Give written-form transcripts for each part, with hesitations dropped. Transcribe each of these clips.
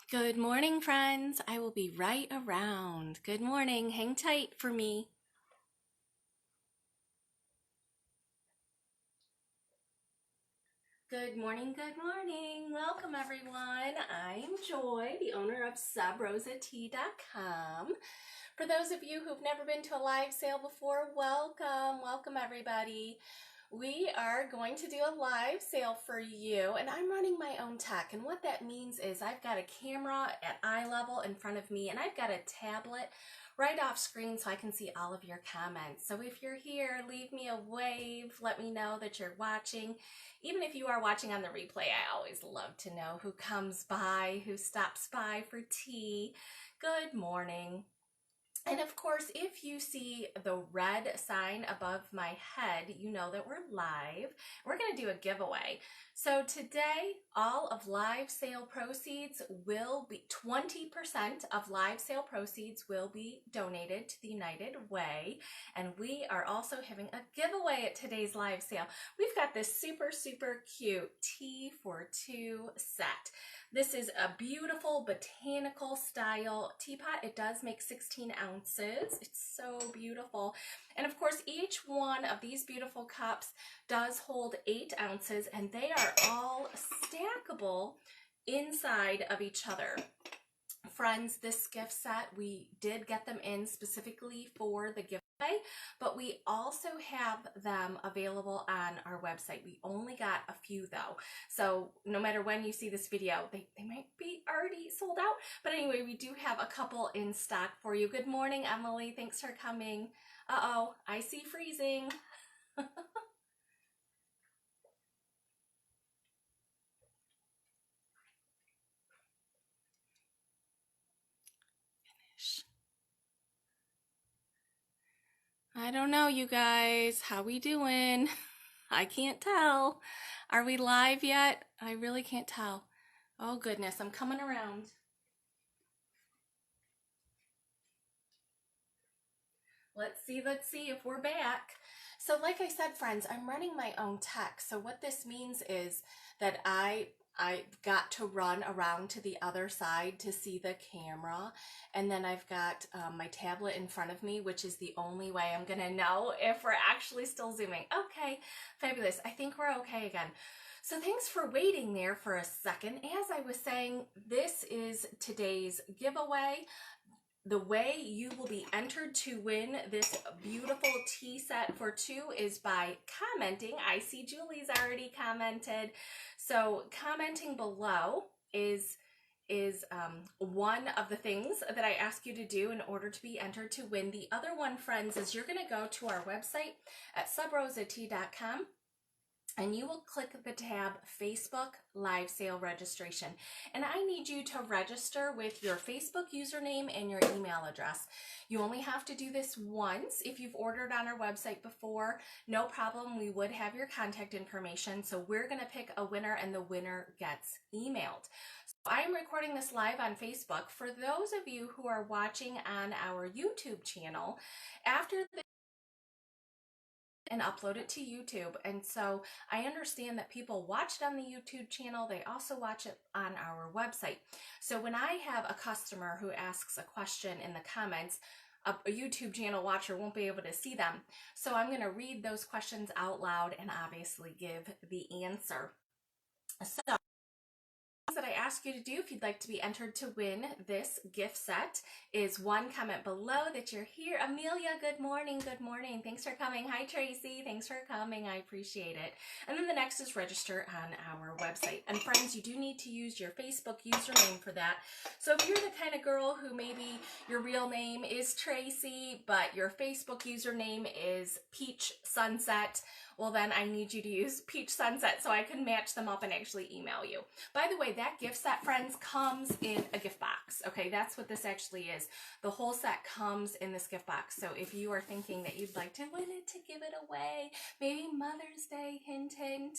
Good morning, friends. I will be right around. Good morning. Hang tight for me. Good morning, good morning. Welcome, everyone. I'm Joy, the owner of subrosat.com. For those of you who've never been to a live sale before, welcome. Welcome, everybody. We are going to do a live sale for you, and I'm running my own tech. And what that means is I've got a camera at eye level in front of me, and I've got a tablet right off screen so I can see all of your comments. So if you're here, leave me a wave. Let me know that you're watching. Even if you are watching on the replay, I always love to know who comes by, who stops by for tea. Good morning. And of course, if you see the red sign above my head, you know that we're live. We're going to do a giveaway. So today, all of live sale proceeds will be 20% of live sale proceeds will be donated to the United Way. And we are also having a giveaway at today's live sale. We've got this super cute tea for two set. This is a beautiful botanical style teapot. It does make 16 ounces. It's so beautiful. And of course, each one of these beautiful cups does hold 8 ounces, and they are all stackable inside of each other. Friends, this gift set, we did get them in specifically for the giveaway, but we also have them available on our website. We only got a few though, so no matter when you see this video, they might be already sold out, but anyway, we do have a couple in stock for you. Good morning, Emily. Thanks for coming. Uh-oh, I see freezing. I don't know, you guys. How we doing? I can't tell. Are we live yet? I really can't tell. Oh goodness, I'm coming around. Let's see if we're back. So like I said, friends, I'm running my own tech. So what this means is that I got to run around to the other side to see the camera. And then I've got my tablet in front of me, which is the only way I'm gonna know if we're actually still zooming. Okay, fabulous. I think we're okay again. So thanks for waiting there for a second. As I was saying, this is today's giveaway. The way you will be entered to win this beautiful tea set for two is by commenting. I see Julie's already commented. So commenting below is one of the things that I ask you to do in order to be entered to win. The other one, friends, is you're going to go to our website at subrosat.com. and you will click the tab Facebook Live Sale Registration. And I need you to register with your Facebook username and your email address. You only have to do this once. If you've ordered on our website before, no problem. We would have your contact information. So we're going to pick a winner, and the winner gets emailed. So I'm recording this live on Facebook. For those of you who are watching on our YouTube channel, after the and upload it to YouTube. And so I understand that people watch it on the YouTube channel. They also watch it on our website. So when I have a customer who asks a question in the comments, a YouTube channel watcher won't be able to see them. So I'm going to read those questions out loud and obviously give the answer. So that I ask you to do if you'd like to be entered to win this gift set is one, comment below that you're here. Amelia, good morning. Good morning. Thanks for coming. Hi, Tracy. Thanks for coming. I appreciate it. And then the next is register on our website. And friends, you do need to use your Facebook username for that. So if you're the kind of girl who maybe your real name is Tracy, but your Facebook username is Peach Sunset, well then I need you to use Peach Sunset so I can match them up and actually email you. By the way, that gift set, friends, comes in a gift box. Okay, that's what this actually is. The whole set comes in this gift box. So if you are thinking that you'd like to win it, to give it away, maybe Mother's Day, hint, hint,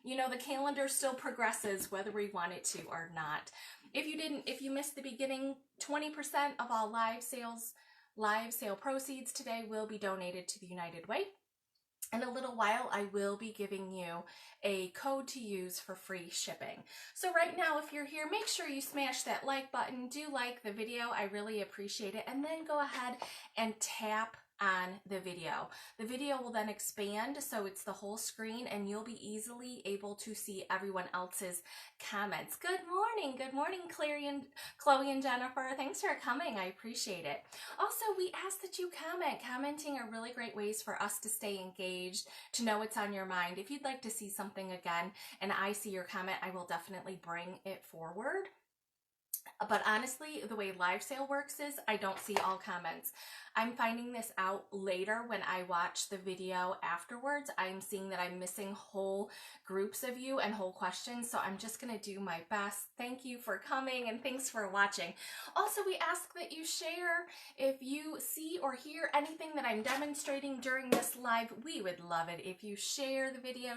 you know, the calendar still progresses whether we want it to or not. If you missed the beginning, 20% of all live sale proceeds today will be donated to the United Way. In a little while, I will be giving you a code to use for free shipping. So right now, if you're here, make sure you smash that like button. Do like the video. I really appreciate it. And then go ahead and tap on the video. The video will then expand so it's the whole screen and you'll be easily able to see everyone else's comments. Good morning, Chloe and Jennifer. Thanks for coming. I appreciate it. Also, we ask that you comment. Commenting are really great ways for us to stay engaged, to know what's on your mind. If you'd like to see something again and I see your comment, I will definitely bring it forward. But honestly, the way live sale works is I don't see all comments. I'm finding this out later when I watch the video afterwards. I'm seeing that I'm missing whole groups of you and whole questions, so I'm just going to do my best. Thank you for coming and thanks for watching. Also, we ask that you share if you see or hear anything that I'm demonstrating during this live. We would love it if you share the video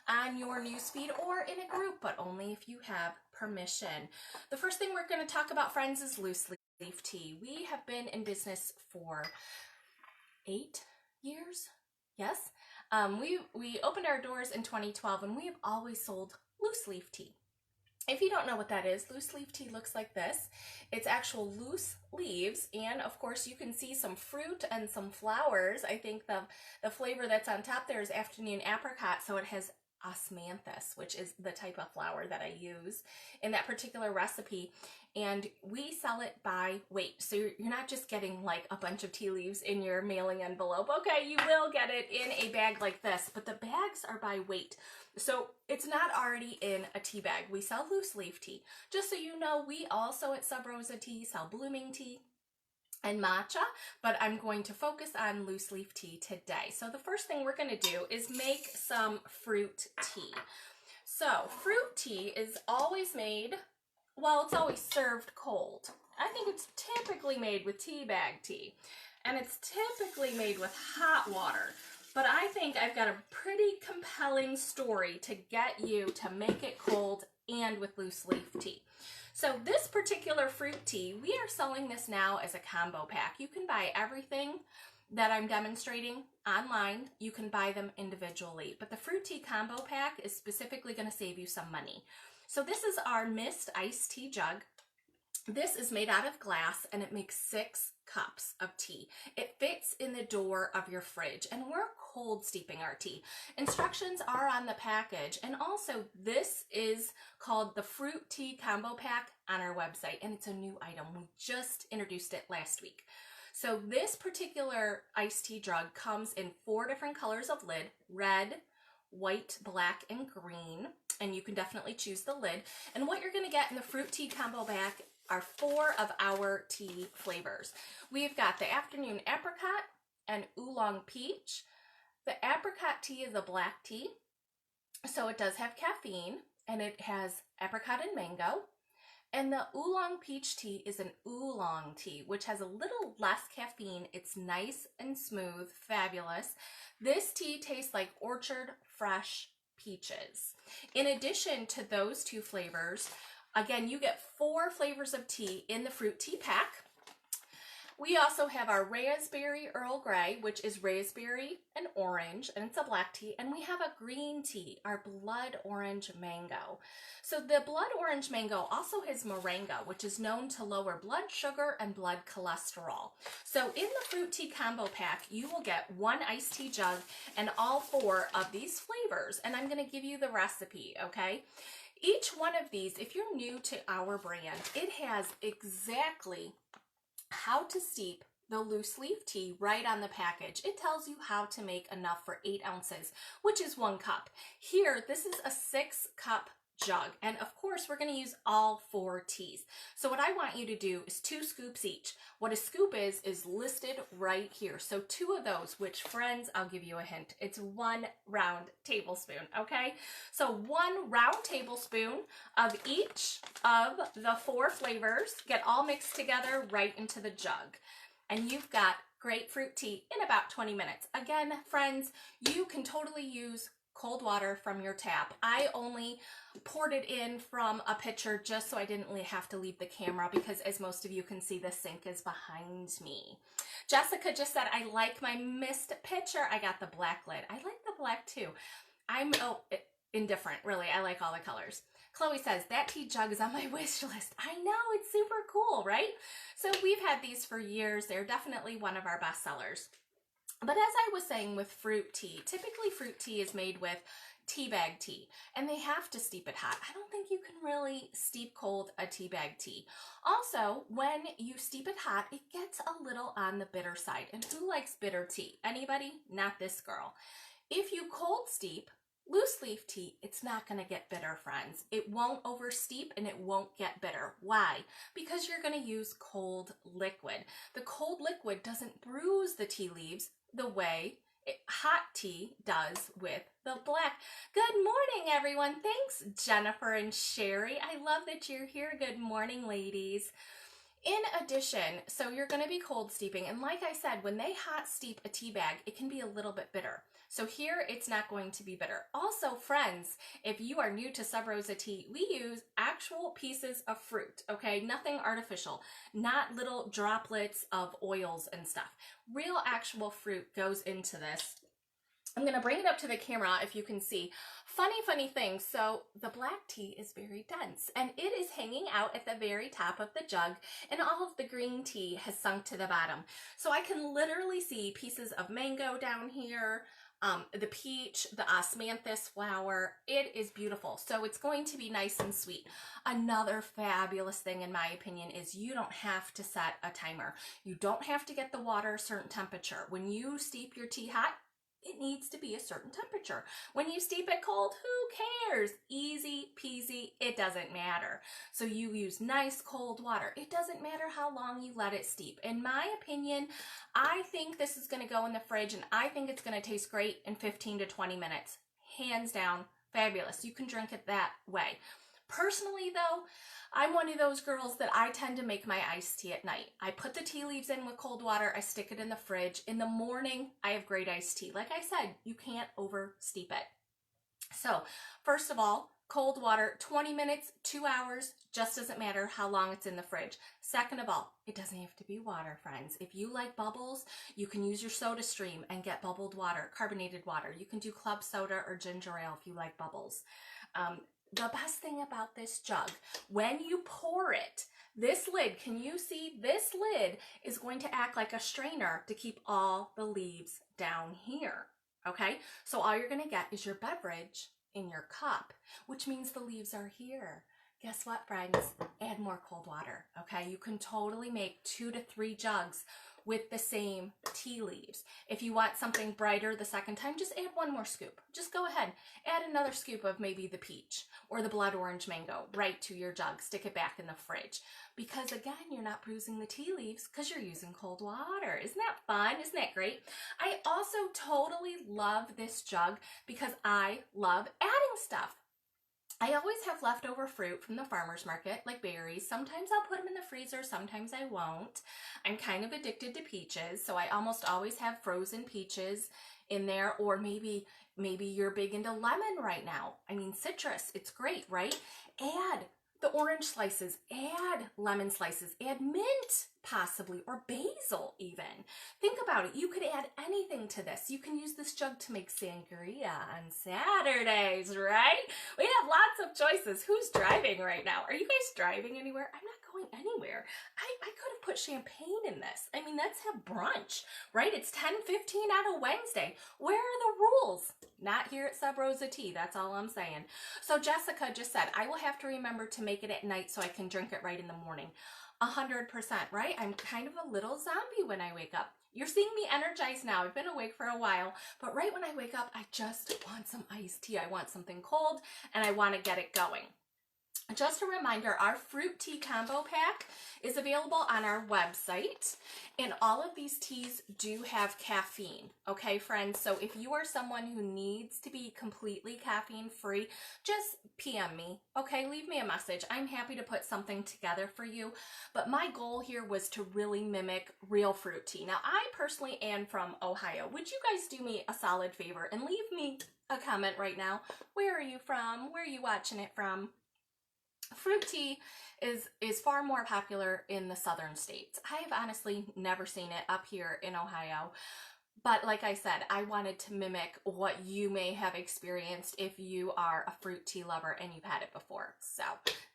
on your newsfeed or in a group, but only if you have permission. The first thing we're going to talk about, friends, is loose leaf tea. We have been in business for 8 years. Yes. We opened our doors in 2012 and we have always sold loose leaf tea. If you don't know what that is, loose leaf tea looks like this. It's actual loose leaves, and of course you can see some fruit and some flowers. I think the flavor that's on top there is afternoon apricot, so it has osmanthus, which is the type of flower that I use in that particular recipe, and we sell it by weight. So you're not just getting like a bunch of tea leaves in your mailing envelope. Okay, you will get it in a bag like this, but the bags are by weight. So it's not already in a tea bag. We sell loose leaf tea. Just so you know, we also at Sub Rosa Tea sell blooming tea and matcha, but I'm going to focus on loose leaf tea today. So the first thing we're going to do is make some fruit tea. So fruit tea is always made, well, it's always served cold. I think it's typically made with tea bag tea, and it's typically made with hot water. But I think I've got a pretty compelling story to get you to make it cold and with loose leaf tea. So this particular fruit tea, we are selling this now as a combo pack. You can buy everything that I'm demonstrating online. You can buy them individually, but the fruit tea combo pack is specifically going to save you some money. So this is our mist iced tea jug. This is made out of glass and it makes 6 cups of tea. It fits in the door of your fridge, and we're cold steeping our tea. Instructions are on the package, and also this is called the fruit tea combo pack on our website, and it's a new item. We just introduced it last week. So this particular iced tea jug comes in 4 different colors of lid: red, white, black, and green, and you can definitely choose the lid. And what you're going to get in the fruit tea combo pack are 4 of our tea flavors. We've got the afternoon apricot and oolong peach. The apricot tea is a black tea, so it does have caffeine, and it has apricot and mango. And the oolong peach tea is an oolong tea, which has a little less caffeine. It's nice and smooth, fabulous. This tea tastes like orchard fresh peaches. In addition to those 2 flavors, again, you get 4 flavors of tea in the fruit tea pack. We also have our raspberry Earl Grey, which is raspberry and orange, and it's a black tea. And we have a green tea, our blood orange mango. So the blood orange mango also has moringa, which is known to lower blood sugar and blood cholesterol. So in the fruit tea combo pack, you will get 1 iced tea jug and all 4 of these flavors. And I'm going to give you the recipe, okay? Each one of these, if you're new to our brand, it has exactly how to steep the loose leaf tea right on the package. It tells you how to make enough for 8 ounces, which is 1 cup. Here, this is a 6-cup jug, and of course we're going to use all 4 teas. So what I want you to do is 2 scoops each. What a scoop is listed right here. So 2 of those, which, friends, I'll give you a hint, it's 1 round tablespoon. Okay, so 1 round tablespoon of each of the 4 flavors, get all mixed together right into the jug, and you've got grapefruit tea in about 20 minutes. Again, friends, you can totally use cold water from your tap. I only poured it in from a pitcher just so I didn't have to leave the camera because, as most of you can see, the sink is behind me. Jessica just said, I like my mist pitcher. I got the black lid. I like the black too. I'm indifferent, really. I like all the colors. Chloe says, that tea jug is on my wish list. I know, it's super cool, right? So we've had these for years. They're definitely one of our best sellers. But as I was saying with fruit tea, typically fruit tea is made with tea bag tea, and they have to steep it hot. I don't think you can really steep cold a tea bag tea. Also, when you steep it hot, it gets a little on the bitter side. And who likes bitter tea? Anybody? Not this girl. If you cold steep loose leaf tea, it's not going to get bitter, friends. It won't oversteep and it won't get bitter. Why? Because you're going to use cold liquid. The cold liquid doesn't bruise the tea leaves the way hot tea does with the black. Good morning, everyone. Thanks, Jennifer and Sherry. I love that you're here. Good morning, ladies. In addition, so you're going to be cold steeping, and like I said, when they hot steep a tea bag, it can be a little bit bitter. So here, it's not going to be bitter. Also, friends, if you are new to Sub Rosa tea, we use actual pieces of fruit, okay? Nothing artificial, not little droplets of oils and stuff. Real actual fruit goes into this. I'm going to bring it up to the camera if you can see. Funny thing. So the black tea is very dense and it is hanging out at the very top of the jug, and all of the green tea has sunk to the bottom. So I can literally see pieces of mango down here, the peach, the osmanthus flower. It is beautiful. So it's going to be nice and sweet. Another fabulous thing, in my opinion, is you don't have to set a timer. You don't have to get the water a certain temperature. When you steep your tea hot, it needs to be a certain temperature. When you steep it cold, who cares? Easy peasy, it doesn't matter. So you use nice cold water. It doesn't matter how long you let it steep. In my opinion, I think this is going to go in the fridge, and I think it's going to taste great in 15 to 20 minutes. Hands down, fabulous. You can drink it that way. Personally, though, I'm one of those girls that I tend to make my iced tea at night. I put the tea leaves in with cold water. I stick it in the fridge. In the morning, I have great iced tea. Like I said, you can't oversteep it. So, first of all, cold water, 20 minutes, 2 hours, just doesn't matter how long it's in the fridge. Second of all, it doesn't have to be water, friends. If you like bubbles, you can use your soda stream and get bubbled water, carbonated water. You can do club soda or ginger ale if you like bubbles. The best thing about this jug, when you pour it, this lid, can you see this lid is going to act like a strainer to keep all the leaves down here, okay? So all you're going to get is your beverage in your cup, which means the leaves are here. Guess what, friends? Add more cold water, okay? You can totally make 2 to 3 jugs with the same tea leaves. If you want something brighter the second time, just add 1 more scoop. Just go ahead, add another scoop of maybe the peach or the blood orange mango right to your jug. Stick it back in the fridge. Because again, you're not bruising the tea leaves because you're using cold water. Isn't that fun? Isn't that great? I also totally love this jug because I love adding stuff. I always have leftover fruit from the farmer's market, like berries. Sometimes I'll put them in the freezer, sometimes I won't. I'm kind of addicted to peaches, so I almost always have frozen peaches in there, or maybe you're big into lemon right now. I mean, citrus, it's great, right? Add the orange slices, add lemon slices, add mint possibly, or basil even. Think about it. You could add anything to this. You can use this jug to make sangria on Saturdays, right? We have lots of choices. Who's driving right now? Are you guys driving anywhere? I'm not going anywhere. I could have put champagne in this. I mean, let's have brunch, right? It's 10:15 on a Wednesday. Where are the rules? Not here at Sub Rosa Tea. That's all I'm saying. So Jessica just said, I will have to remember to make it at night so I can drink it right in the morning. 100%, right? I'm kind of a little zombie when I wake up. You're seeing me energized now. I've been awake for a while, but right when I wake up, I just want some iced tea. I want something cold and I want to get it going. Just a reminder, our fruit tea combo pack is available on our website, and all of these teas do have caffeine, okay, friends? So if you are someone who needs to be completely caffeine free, just PM me, okay? Leave me a message. I'm happy to put something together for you, but my goal here was to really mimic real fruit tea. Now, I personally am from Ohio. Would you guys do me a solid favor and leave me a comment right now? Where are you from? Where are you watching it from? Fruit tea is far more popular in the southern states. I have honestly never seen it up here in Ohio. But like I said, I wanted to mimic what you may have experienced if you are a fruit tea lover and you've had it before. So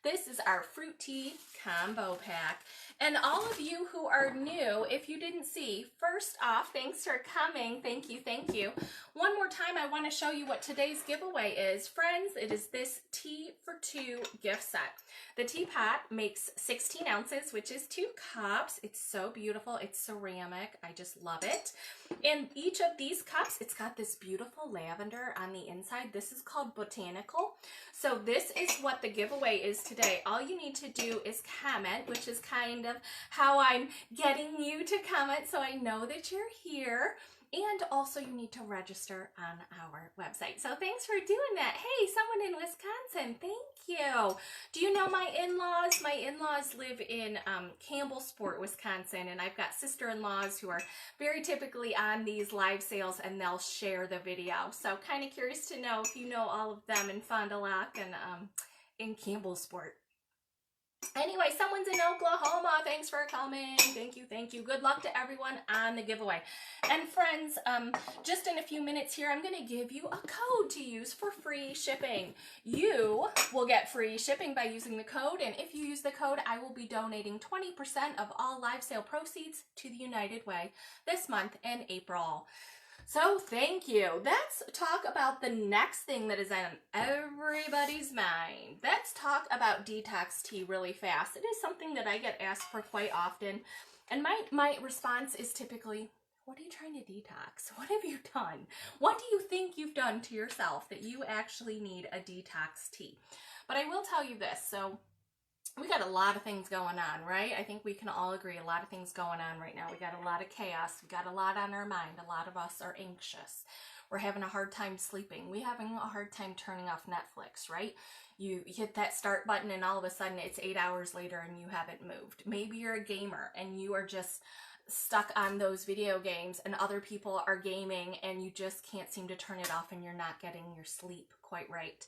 this is our fruit tea combo pack. And all of you who are new, if you didn't see, first off, thanks for coming. Thank you, thank you. One more time, I want to show you what today's giveaway is. Friends, it is this tea for two gift set. The teapot makes 16 ounces, which is 2 cups. It's so beautiful. It's ceramic. I just love it. In each of these cups, it's got this beautiful lavender on the inside. This is called Botanical. So this is what the giveaway is today. All you need to do is comment, which is kind of how I'm getting you to comment so I know that you're here. And also you need to register on our website. So thanks for doing that. Hey, someone in Wisconsin, thank you. Do you know my in-laws? My in-laws live in Campbellsport, Wisconsin, and I've got sister-in-laws who are very typically on these live sales, and they'll share the video. So kind of curious to know if you know all of them in Fond du Lac and in Campbellsport. Anyway, someone's in Oklahoma. Thanks for coming. Thank you, thank you. Good luck to everyone on the giveaway. And friends, just in a few minutes here, I'm going to give you a code to use for free shipping. You will get free shipping by using the code, and if you use the code, I will be donating 20% of all live sale proceeds to the United Way this month in April. So thank you. Let's talk about the next thing that is on everybody's mind. Let's talk about detox tea really fast. It is something that I get asked for quite often. And my response is typically, what are you trying to detox? What have you done? What do you think you've done to yourself that you actually need a detox tea? But I will tell you this. So we got a lot of things going on, right? I think we can all agree a lot of things going on right now. We got a lot of chaos. We got a lot on our mind. A lot of us are anxious. We're having a hard time sleeping. We're having a hard time turning off Netflix, right? You hit that start button and all of a sudden it's 8 hours later and you haven't moved. Maybe you're a gamer and you are just stuck on those video games and other people are gaming and you just can't seem to turn it off and you're not getting your sleep quite right.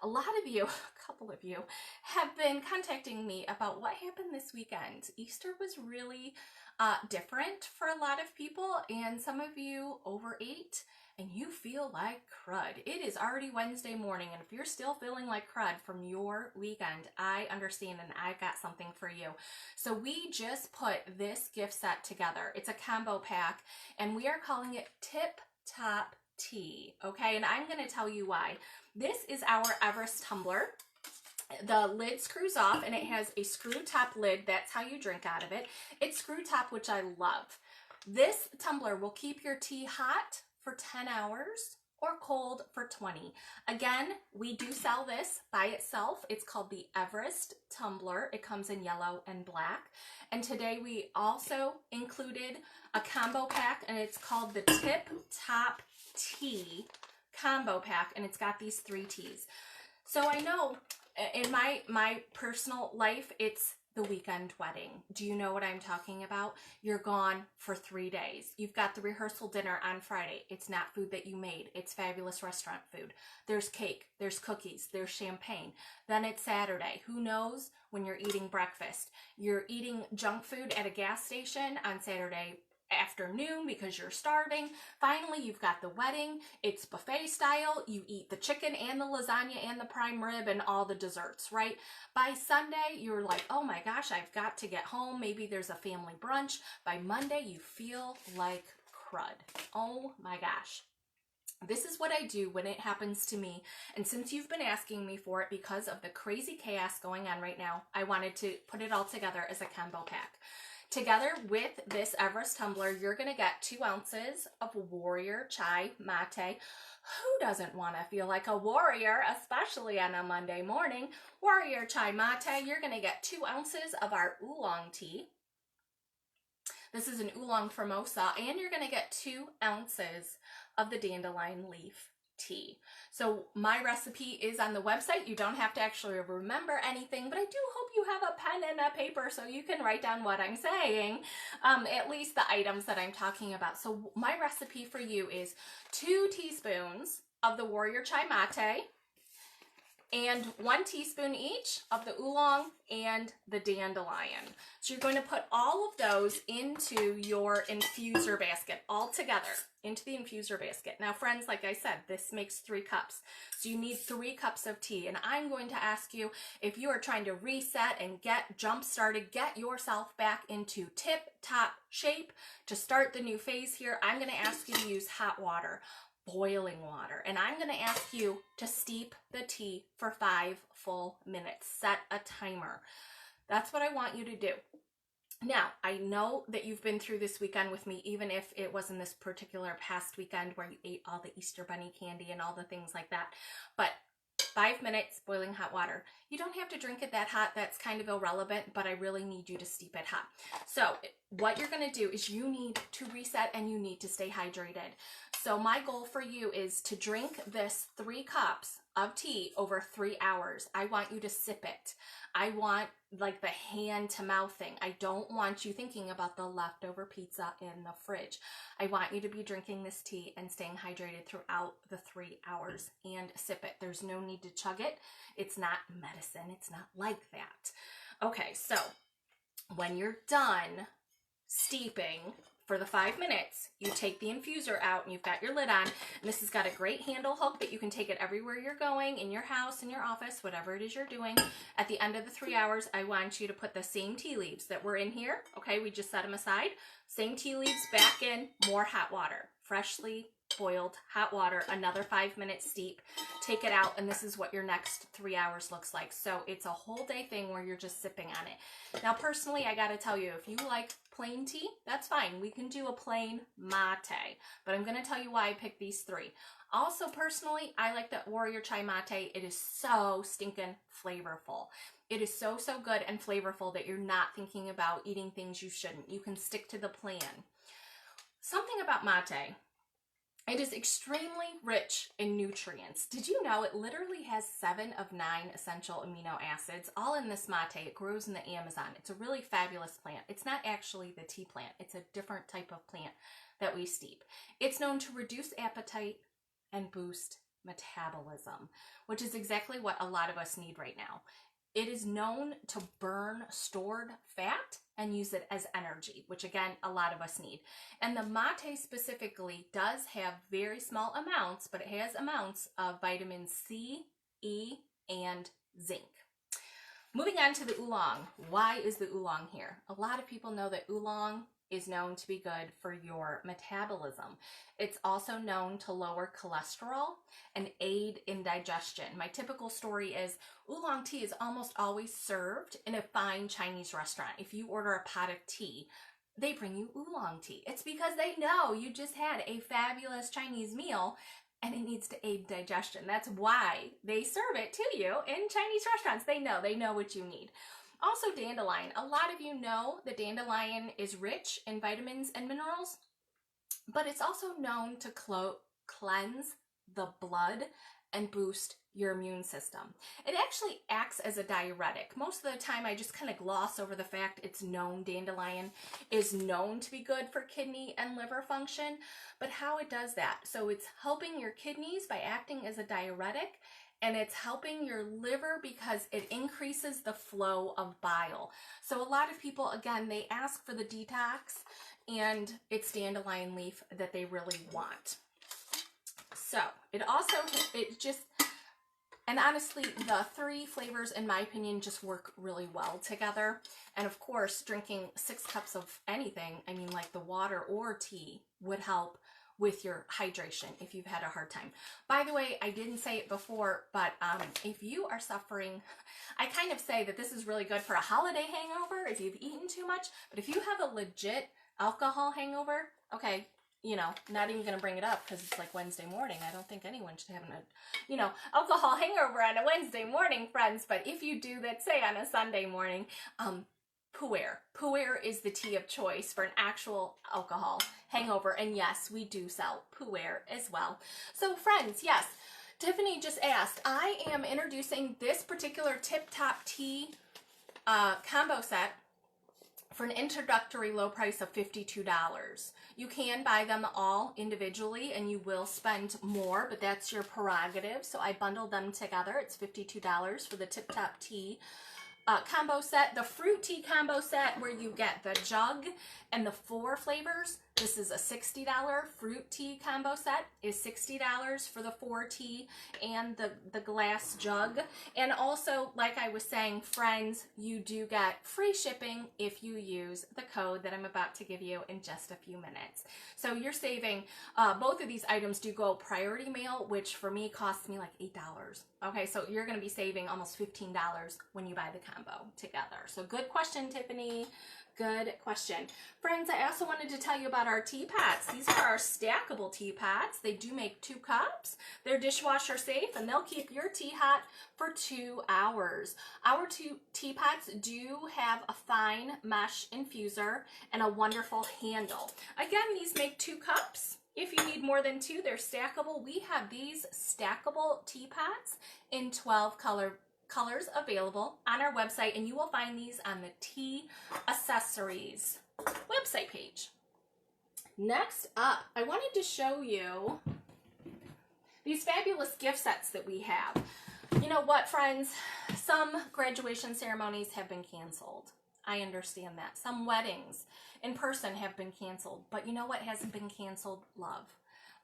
A lot of you, a couple of you, have been contacting me about what happened this weekend. Easter was really different for a lot of people, and some of you overate and you feel like crud. It is already Wednesday morning, and if you're still feeling like crud from your weekend, I understand, and I've got something for you. So we just put this gift set together. It's a combo pack, and we are calling it Tip Top Tea, okay? And I'm going to tell you why. This is our Everest tumbler. The lid screws off and it has a screw top lid. That's how you drink out of it. It's screw top, which I love. This tumbler will keep your tea hot for 10 hours or cold for 20. Again, we do sell this by itself. It's called the Everest tumbler. It comes in yellow and black. And today we also included a combo pack, and it's called the Tip Top Tea combo pack, and it's got these 3 teas. So I know in my personal life, it's the weekend wedding. Do you know what I'm talking about? You're gone for 3 days. You've got the rehearsal dinner on Friday. It's not food that you made. It's fabulous restaurant food. There's cake, there's cookies, there's champagne. Then it's Saturday. Who knows when you're eating breakfast? You're eating junk food at a gas station on Saturday afternoon because you're starving. Finally, you've got the wedding. It's buffet style. You eat the chicken and the lasagna and the prime rib and all the desserts, right? By Sunday, you're like, oh my gosh, I've got to get home. Maybe there's a family brunch. By Monday, you feel like crud. Oh my gosh. This is what I do when it happens to me. And since you've been asking me for it because of the crazy chaos going on right now, I wanted to put it all together as a combo pack. Together with this Everest tumbler, you're going to get 2 ounces of warrior chai mate. Who doesn't want to feel like a warrior, especially on a Monday morning? Warrior chai mate, you're going to get 2 ounces of our oolong tea. This is an oolong formosa, and you're going to get 2 ounces of the dandelion leaf tea. So my recipe is on the website. You don't have to actually remember anything, but I do hope you have a pen and a paper so you can write down what I'm saying, at least the items that I'm talking about. So my recipe for you is 2 teaspoons of the warrior chai mate, and 1 teaspoon each of the oolong and the dandelion. So you're going to put all of those into your infuser basket all together, into the infuser basket. Now friends, like I said, this makes 3 cups. So you need 3 cups of tea. And I'm going to ask you, if you are trying to reset and get jump started, get yourself back into tip-top shape to start the new phase here, I'm going to ask you to use hot water. Boiling water, and I'm going to ask you to steep the tea for 5 full minutes. Set a timer. That's what I want you to do. Now, I know that you've been through this weekend with me, even if it wasn't this particular past weekend where you ate all the Easter bunny candy and all the things like that, but 5 minutes, boiling hot water. You don't have to drink it that hot. That's kind of irrelevant, but I really need you to steep it hot. So what you're going to do is you need to reset and you need to stay hydrated. So my goal for you is to drink this 3 cups of tea over 3 hours. I want you to sip it. I want like the hand to mouth thing. I don't want you thinking about the leftover pizza in the fridge. I want you to be drinking this tea and staying hydrated throughout the 3 hours, and sip it. There's no need to chug it. It's not medicine. It's not like that. Okay, so when you're done steeping for the 5 minutes, you take the infuser out and you've got your lid on. And this has got a great handle hook that you can take it everywhere you're going, in your house, in your office, whatever it is you're doing. At the end of the 3 hours, I want you to put the same tea leaves that were in here. Okay, we just set them aside. Same tea leaves back in, more hot water, freshly boiled hot water, another 5 minutes steep. Take it out, and this is what your next 3 hours looks like. So it's a whole day thing where you're just sipping on it. Now, personally, I got to tell you, if you like plain tea, that's fine. We can do a plain mate, but I'm going to tell you why I picked these 3. Also, personally, I like the warrior chai mate. It is so stinking flavorful. It is so, so good and flavorful that you're not thinking about eating things you shouldn't. You can stick to the plan. Something about mate. It is extremely rich in nutrients. Did you know it literally has 7 of 9 essential amino acids, all in this mate? It grows in the Amazon. It's a really fabulous plant. It's not actually the tea plant. It's a different type of plant that we steep. It's known to reduce appetite and boost metabolism, which is exactly what a lot of us need right now. It is known to burn stored fat and use it as energy, which again, a lot of us need. And the mate specifically does have very small amounts, but it has amounts of vitamin C, E, and zinc. Moving on to the oolong. Why is the oolong here? A lot of people know that oolong is known to be good for your metabolism. It's also known to lower cholesterol and aid in digestion. My typical story is oolong tea is almost always served in a fine Chinese restaurant. If you order a pot of tea, they bring you oolong tea. It's because they know you just had a fabulous Chinese meal and it needs to aid digestion. That's why they serve it to you in Chinese restaurants. They know what you need. Also, dandelion. A lot of you know that dandelion is rich in vitamins and minerals, but it's also known to cleanse the blood and boost your immune system. It actually acts as a diuretic. Most of the time, I just kind of gloss over the fact it's known dandelion is known to be good for kidney and liver function, but how it does that. So it's helping your kidneys by acting as a diuretic, and it's helping your liver because it increases the flow of bile. So a lot of people, again, they ask for the detox, and it's dandelion leaf that they really want. So and honestly, the 3 flavors, in my opinion, just work really well together. And of course, drinking 6 cups of anything, I mean like the water or tea, would help with your hydration if you've had a hard time. By the way, I didn't say it before, but if you are suffering, I kind of say that this is really good for a holiday hangover if you've eaten too much, but if you have a legit alcohol hangover, okay, you know, not even going to bring it up because it's like Wednesday morning. I don't think anyone should have alcohol hangover on a Wednesday morning, friends. But if you do that, say on a Sunday morning, Pu'er. Pu'er is the tea of choice for an actual alcohol hangover. And yes, we do sell Pu'er as well. So friends, yes, Tiffany just asked, I am introducing this particular Tip Top Tea combo set for an introductory low price of $52. You can buy them all individually and you will spend more, but that's your prerogative. So I bundled them together. It's $52 for the Tip Top Tea combo set. The fruit tea combo set where you get the jug and the 4 flavors. This is a $60 fruit tea combo set, is $60 for the 4 tea and the glass jug. And also, like I was saying, friends, you do get free shipping if you use the code that I'm about to give you in just a few minutes. So you're saving, both of these items do go priority mail, which for me costs me like $8. Okay, so you're gonna be saving almost $15 when you buy the combo together. So good question, Tiffany. Good question. Friends, I also wanted to tell you about our teapots. These are our stackable teapots. They do make 2 cups. They're dishwasher safe and they'll keep your tea hot for 2 hours. Our 2 teapots do have a fine mesh infuser and a wonderful handle. Again, these make 2 cups. If you need more than 2, they're stackable. We have these stackable teapots in 12 colors available on our website, and you will find these on the Tea Accessories website page. Next up, I wanted to show you these fabulous gift sets that we have. You know what, friends? Some graduation ceremonies have been canceled. I understand that. Some weddings in person have been canceled. But you know what hasn't been canceled? Love.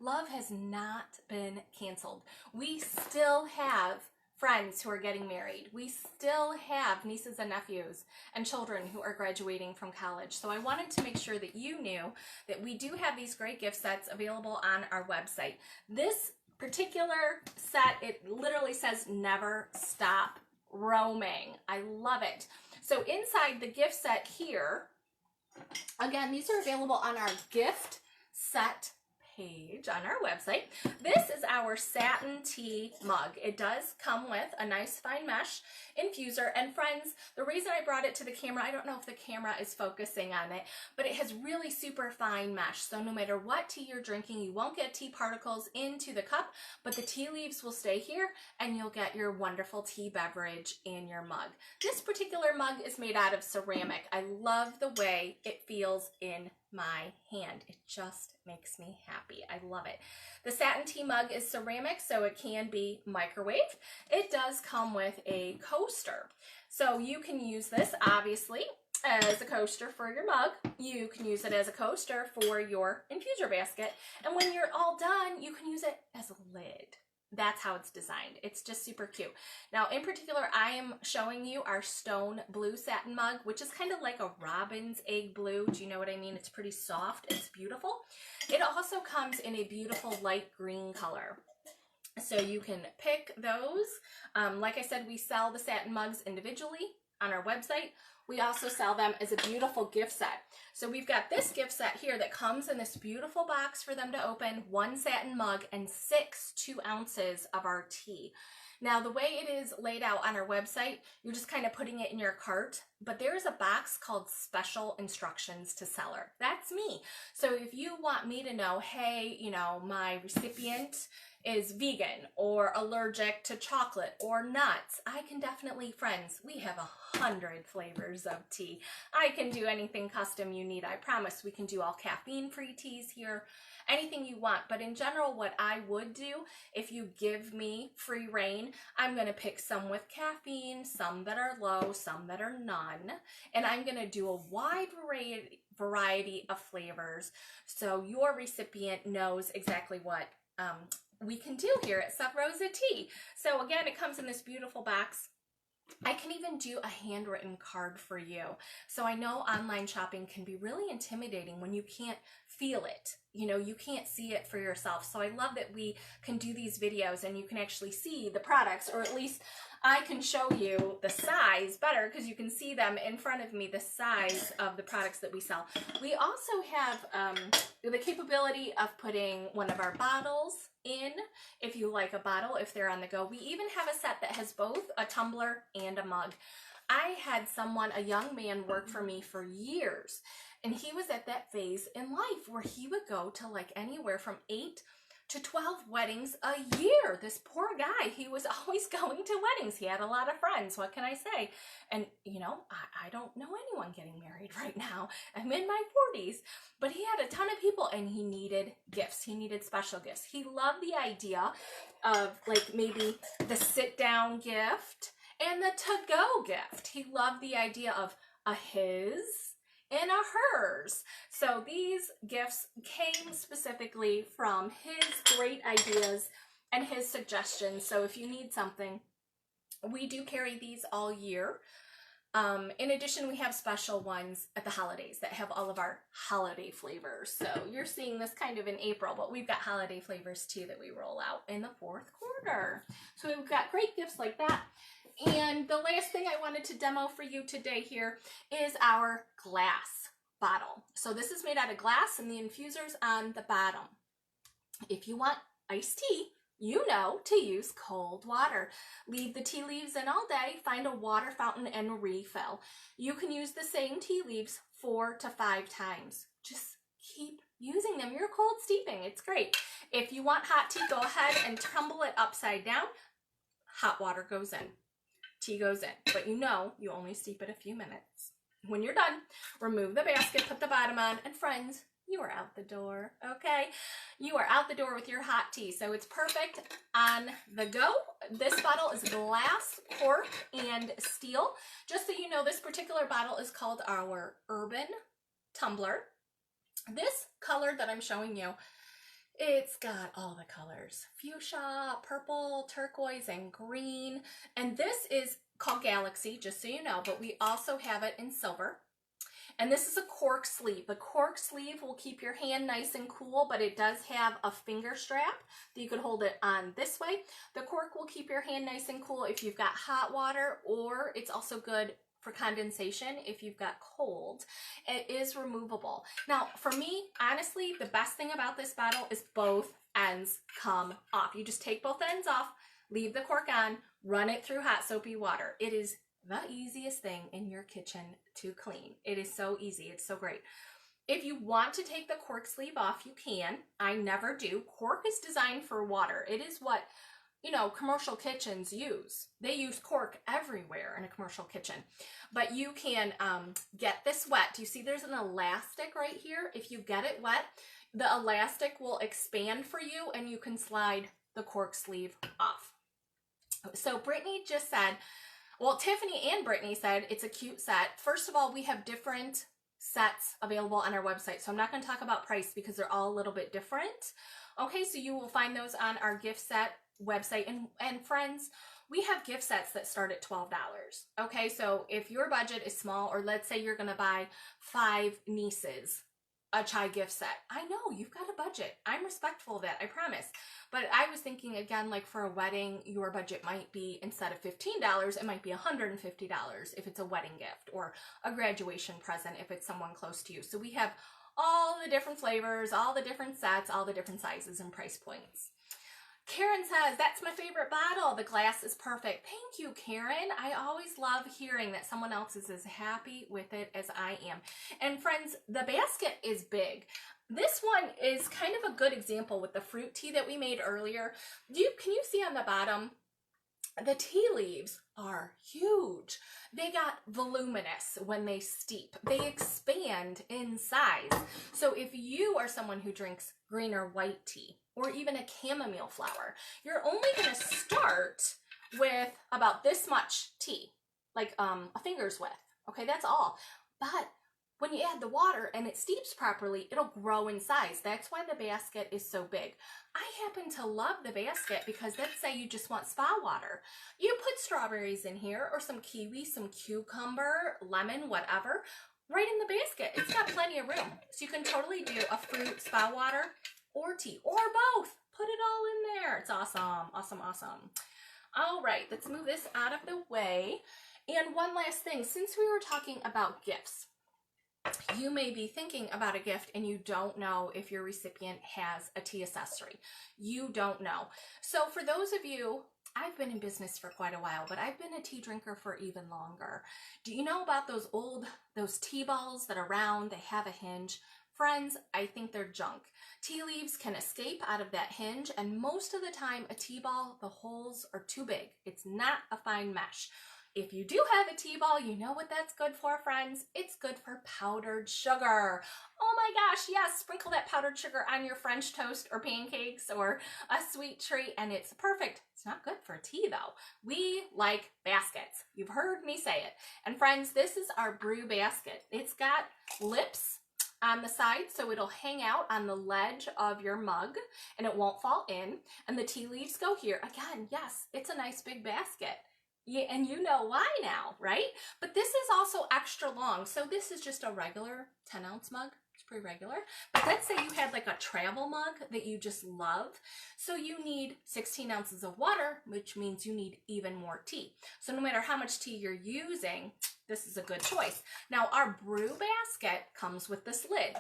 Love has not been canceled. We still have friends who are getting married. We still have nieces and nephews and children who are graduating from college. So I wanted to make sure that you knew that we do have these great gift sets available on our website. This particular set, it literally says never stop roaming. I love it. So inside the gift set here, again, these are available on our gift set page on our website. This is our satin tea mug. It does come with a nice fine mesh infuser. And friends, the reason I brought it to the camera, I don't know if the camera is focusing on it, but it has really super fine mesh. So no matter what tea you're drinking, you won't get tea particles into the cup, but the tea leaves will stay here and you'll get your wonderful tea beverage in your mug. This particular mug is made out of ceramic. I love the way it feels in my hand. It just makes me happy. I love it. The satin tea mug is ceramic, so it can be microwaved. It does come with a coaster. So you can use this, obviously, as a coaster for your mug. You can use it as a coaster for your infuser basket. And when you're all done, you can use it as a lid. That's how it's designed. It's just super cute. Now, in particular, I am showing you our stone blue satin mug, which is kind of like a robin's egg blue. Do you know what I mean? It's pretty soft. It's beautiful. It also comes in a beautiful light green color. So you can pick those. Like I said, we sell the satin mugs individually on our website. We also sell them as a beautiful gift set. So we've got this gift set here that comes in this beautiful box for them to open, 1 satin mug and 6 2-ounces of our tea. Now, the way it is laid out on our website, you're just kind of putting it in your cart, but there's a box called Special Instructions to Seller. That's me. So if you want me to know, hey, you know, my recipient is vegan or allergic to chocolate or nuts, I can definitely, friends, we have 100 flavors of tea. I can do anything custom you need. I promise we can do all caffeine-free teas here, anything you want. But in general, what I would do, if you give me free reign, I'm going to pick some with caffeine, some that are low, some that are none, and I'm going to do a wide variety of flavors so your recipient knows exactly what we can do here at Sub Rosa Tea. So again, it comes in this beautiful box. I can even do a handwritten card for you. So I know online shopping can be really intimidating when you can't feel it. You know, you can't see it for yourself. So I love that we can do these videos and you can actually see the products, or at least I can show you the size better because you can see them in front of me, the size of the products that we sell. We also have the capability of putting one of our bottles in, if you like a bottle, if they're on the go. We even have a set that has both a tumbler and a mug. I had someone, a young man, work for me for years, and he was at that phase in life where he would go to like anywhere from 8 to 12 weddings a year. This poor guy, he was always going to weddings. He had a lot of friends, what can I say? And you know, I don't know anyone getting married right now. I'm in my 40s, but he had a ton of people and he needed gifts. He needed special gifts. He loved the idea of like maybe the sit down gift and the to-go gift. He loved the idea of a his and a hers. So these gifts came specifically from his great ideas and his suggestions. So if you need something, we do carry these all year. In addition, we have special ones at the holidays that have all of our holiday flavors. So you're seeing this kind of in April, but we've got holiday flavors too that we roll out in the fourth quarter. So we've got great gifts like that. And the last thing I wanted to demo for you today here is our glass bottle. So this is made out of glass and the infuser's on the bottom. If you want iced tea, you know to use cold water. Leave the tea leaves in all day, find a water fountain and refill. You can use the same tea leaves 4 to 5 times. Just keep using them. You're cold steeping. It's great. If you want hot tea, go ahead and tumble it upside down. Hot water goes in. Tea goes in, but you know you only steep it a few minutes. When you're done, remove the basket, put the bottom on, and friends, you are out the door, okay? You are out the door with your hot tea, so it's perfect on the go. This bottle is glass, cork, and steel. Just so you know, this particular bottle is called our Urban Tumbler. This color that I'm showing you, it's got all the colors: fuchsia, purple, turquoise, and green. And this is called Galaxy, just so you know, but we also have it in silver. And this is a cork sleeve. The cork sleeve will keep your hand nice and cool, but it does have a finger strap that you can hold it on this way. The cork will keep your hand nice and cool if you've got hot water, or it's also good for condensation if you've got cold. It is removable. Now, for me, honestly, the best thing about this bottle is both ends come off. You just take both ends off, leave the cork on, run it through hot soapy water. It is the easiest thing in your kitchen to clean. It is so easy. It's so great. If you want to take the cork sleeve off, you can. I never do. Cork is designed for water. It is what, you know, commercial kitchens use. They use cork everywhere in a commercial kitchen. But you can get this wet. Do you see there's an elastic right here? If you get it wet, the elastic will expand for you and you can slide the cork sleeve off. So Brittany just said, well, Tiffany and Brittany said it's a cute set. First of all, we have different sets available on our website. So I'm not going to talk about price because they're all a little bit different. Okay, so you will find those on our gift set website. And friends, we have gift sets that start at $12. Okay, so if your budget is small, or let's say you're going to buy 5 nieces a chai gift set. I know you've got a budget. I'm respectful of that, I promise. But I was thinking, again, like for a wedding, your budget might be, instead of $15, it might be $150 if it's a wedding gift, or a graduation present if it's someone close to you. So we have all the different flavors, all the different sets, all the different sizes and price points. Karen says, that's my favorite bottle. The glass is perfect. Thank you, Karen. I always love hearing that someone else is as happy with it as I am. And friends, the basket is big. This one is kind of a good example with the fruit tea that we made earlier. Can you see on the bottom? The tea leaves are huge. They got voluminous when they steep. They expand in size. So if you are someone who drinks green or white tea, or even a chamomile flower, you're only going to start with about this much tea, like a finger's width. Okay, that's all. But when you add the water and it steeps properly, it'll grow in size. That's why the basket is so big. I happen to love the basket because let's say you just want spa water. You put strawberries in here or some kiwi, some cucumber, lemon, whatever, right in the basket. It's got plenty of room. So you can totally do a fruit spa water or tea or both. Put it all in there. It's awesome, awesome, awesome. All right, let's move this out of the way. And one last thing, since we were talking about gifts, you may be thinking about a gift and you don't know if your recipient has a tea accessory. You don't know. So for those of you, I've been in business for quite a while, but I've been a tea drinker for even longer. Do you know about those tea balls that are round, they have a hinge? Friends, I think they're junk. Tea leaves can escape out of that hinge, and most of the time a tea ball, the holes are too big. It's not a fine mesh. If you do have a tea ball, you know what that's good for, friends? It's good for powdered sugar. Oh my gosh, yes, sprinkle that powdered sugar on your French toast or pancakes or a sweet treat, and it's perfect. It's not good for tea, though. We like baskets. You've heard me say it. And friends, this is our brew basket. It's got lips on the side, so it'll hang out on the ledge of your mug and it won't fall in. And the tea leaves go here. Again, yes, it's a nice big basket. Yeah, and you know why now, right? But this is also extra long. So this is just a regular 10-ounce mug. It's pretty regular. But let's say you had like a travel mug that you just love. So you need 16 ounces of water, which means you need even more tea. So no matter how much tea you're using, this is a good choice. Now our brew basket comes with this lid.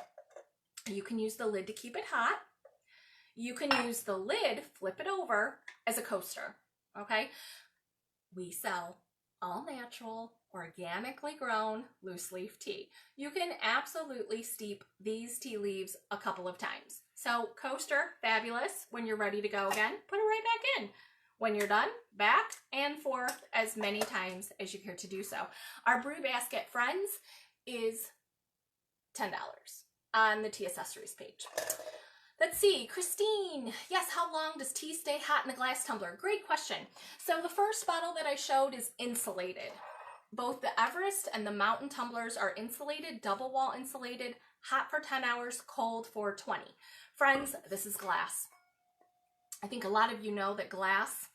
You can use the lid to keep it hot. You can use the lid, flip it over as a coaster, okay? We sell all natural, organically grown loose leaf tea. You can absolutely steep these tea leaves a couple of times. So coaster, fabulous. When you're ready to go again, put it right back in. When you're done, back and forth as many times as you care to do so. Our brew basket, friends, is $10 on the tea accessories page. Let's see, Christine, yes, how long does tea stay hot in a glass tumbler? Great question. So the first bottle that I showed is insulated. Both the Everest and the Mountain tumblers are insulated, double wall insulated, hot for 10 hours, cold for 20. Friends, this is glass. I think a lot of you know that glass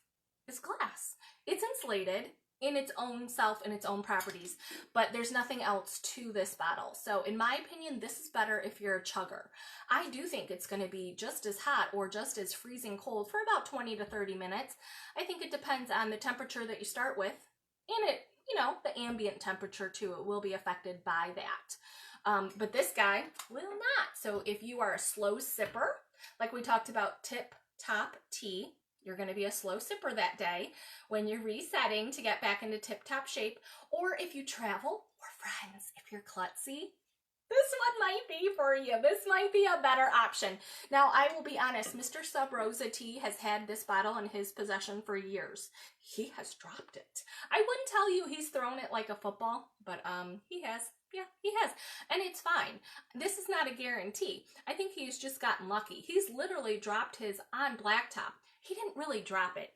is glass. It's insulated in its own self and its own properties, but there's nothing else to this bottle. So in my opinion, this is better if you're a chugger. I do think it's going to be just as hot or just as freezing cold for about 20 to 30 minutes. I think it depends on the temperature that you start with, and it, you know, the ambient temperature too. It will be affected by that. But this guy will not. So if you are a slow sipper, like we talked about tip top tea, you're going to be a slow sipper that day when you're resetting to get back into tip-top shape. Or if you travel, or friends, if you're klutzy, this one might be for you. This might be a better option. Now, I will be honest, Mr. Sub Rosa Tea has had this bottle in his possession for years. He has dropped it. I wouldn't tell you he's thrown it like a football, but he has. Yeah, he has. And it's fine. This is not a guarantee. I think he's just gotten lucky. He's literally dropped his on blacktop. He didn't really drop it.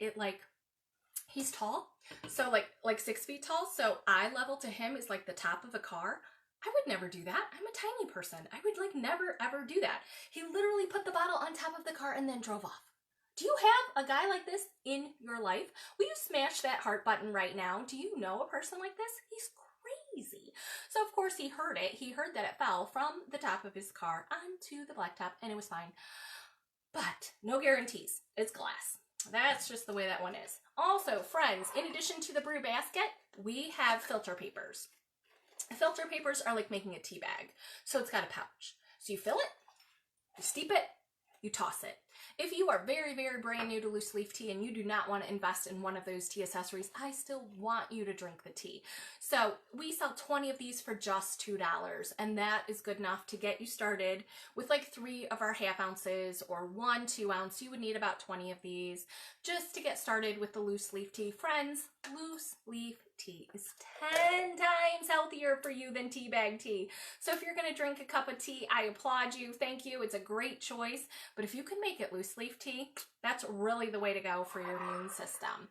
He's tall, so like 6 feet tall, so eye level to him is like the top of a car. I would never do that. I'm a tiny person. I would like never ever do that. He literally put the bottle on top of the car and then drove off. Do you have a guy like this in your life? Will you smash that heart button right now? Do you know a person like this? He's crazy. So of course he heard it. He heard that it fell from the top of his car onto the blacktop and it was fine. But no guarantees. It's glass. That's just the way that one is. Also, friends, in addition to the brew basket, we have filter papers. Filter papers are like making a tea bag. So it's got a pouch. So you fill it, you steep it, you toss it. If you are very, very brand new to loose leaf tea and you do not want to invest in one of those tea accessories, I still want you to drink the tea. So we sell 20 of these for just $2, and that is good enough to get you started with like 3 of our half ounces or 1 2-ounce. You would need about 20 of these just to get started with the loose leaf tea. Friends, loose leaf tea is 10 times healthier for you than tea bag tea. So if you're going to drink a cup of tea, I applaud you. Thank you. It's a great choice. But if you can make it loose leaf tea, that's really the way to go for your immune system.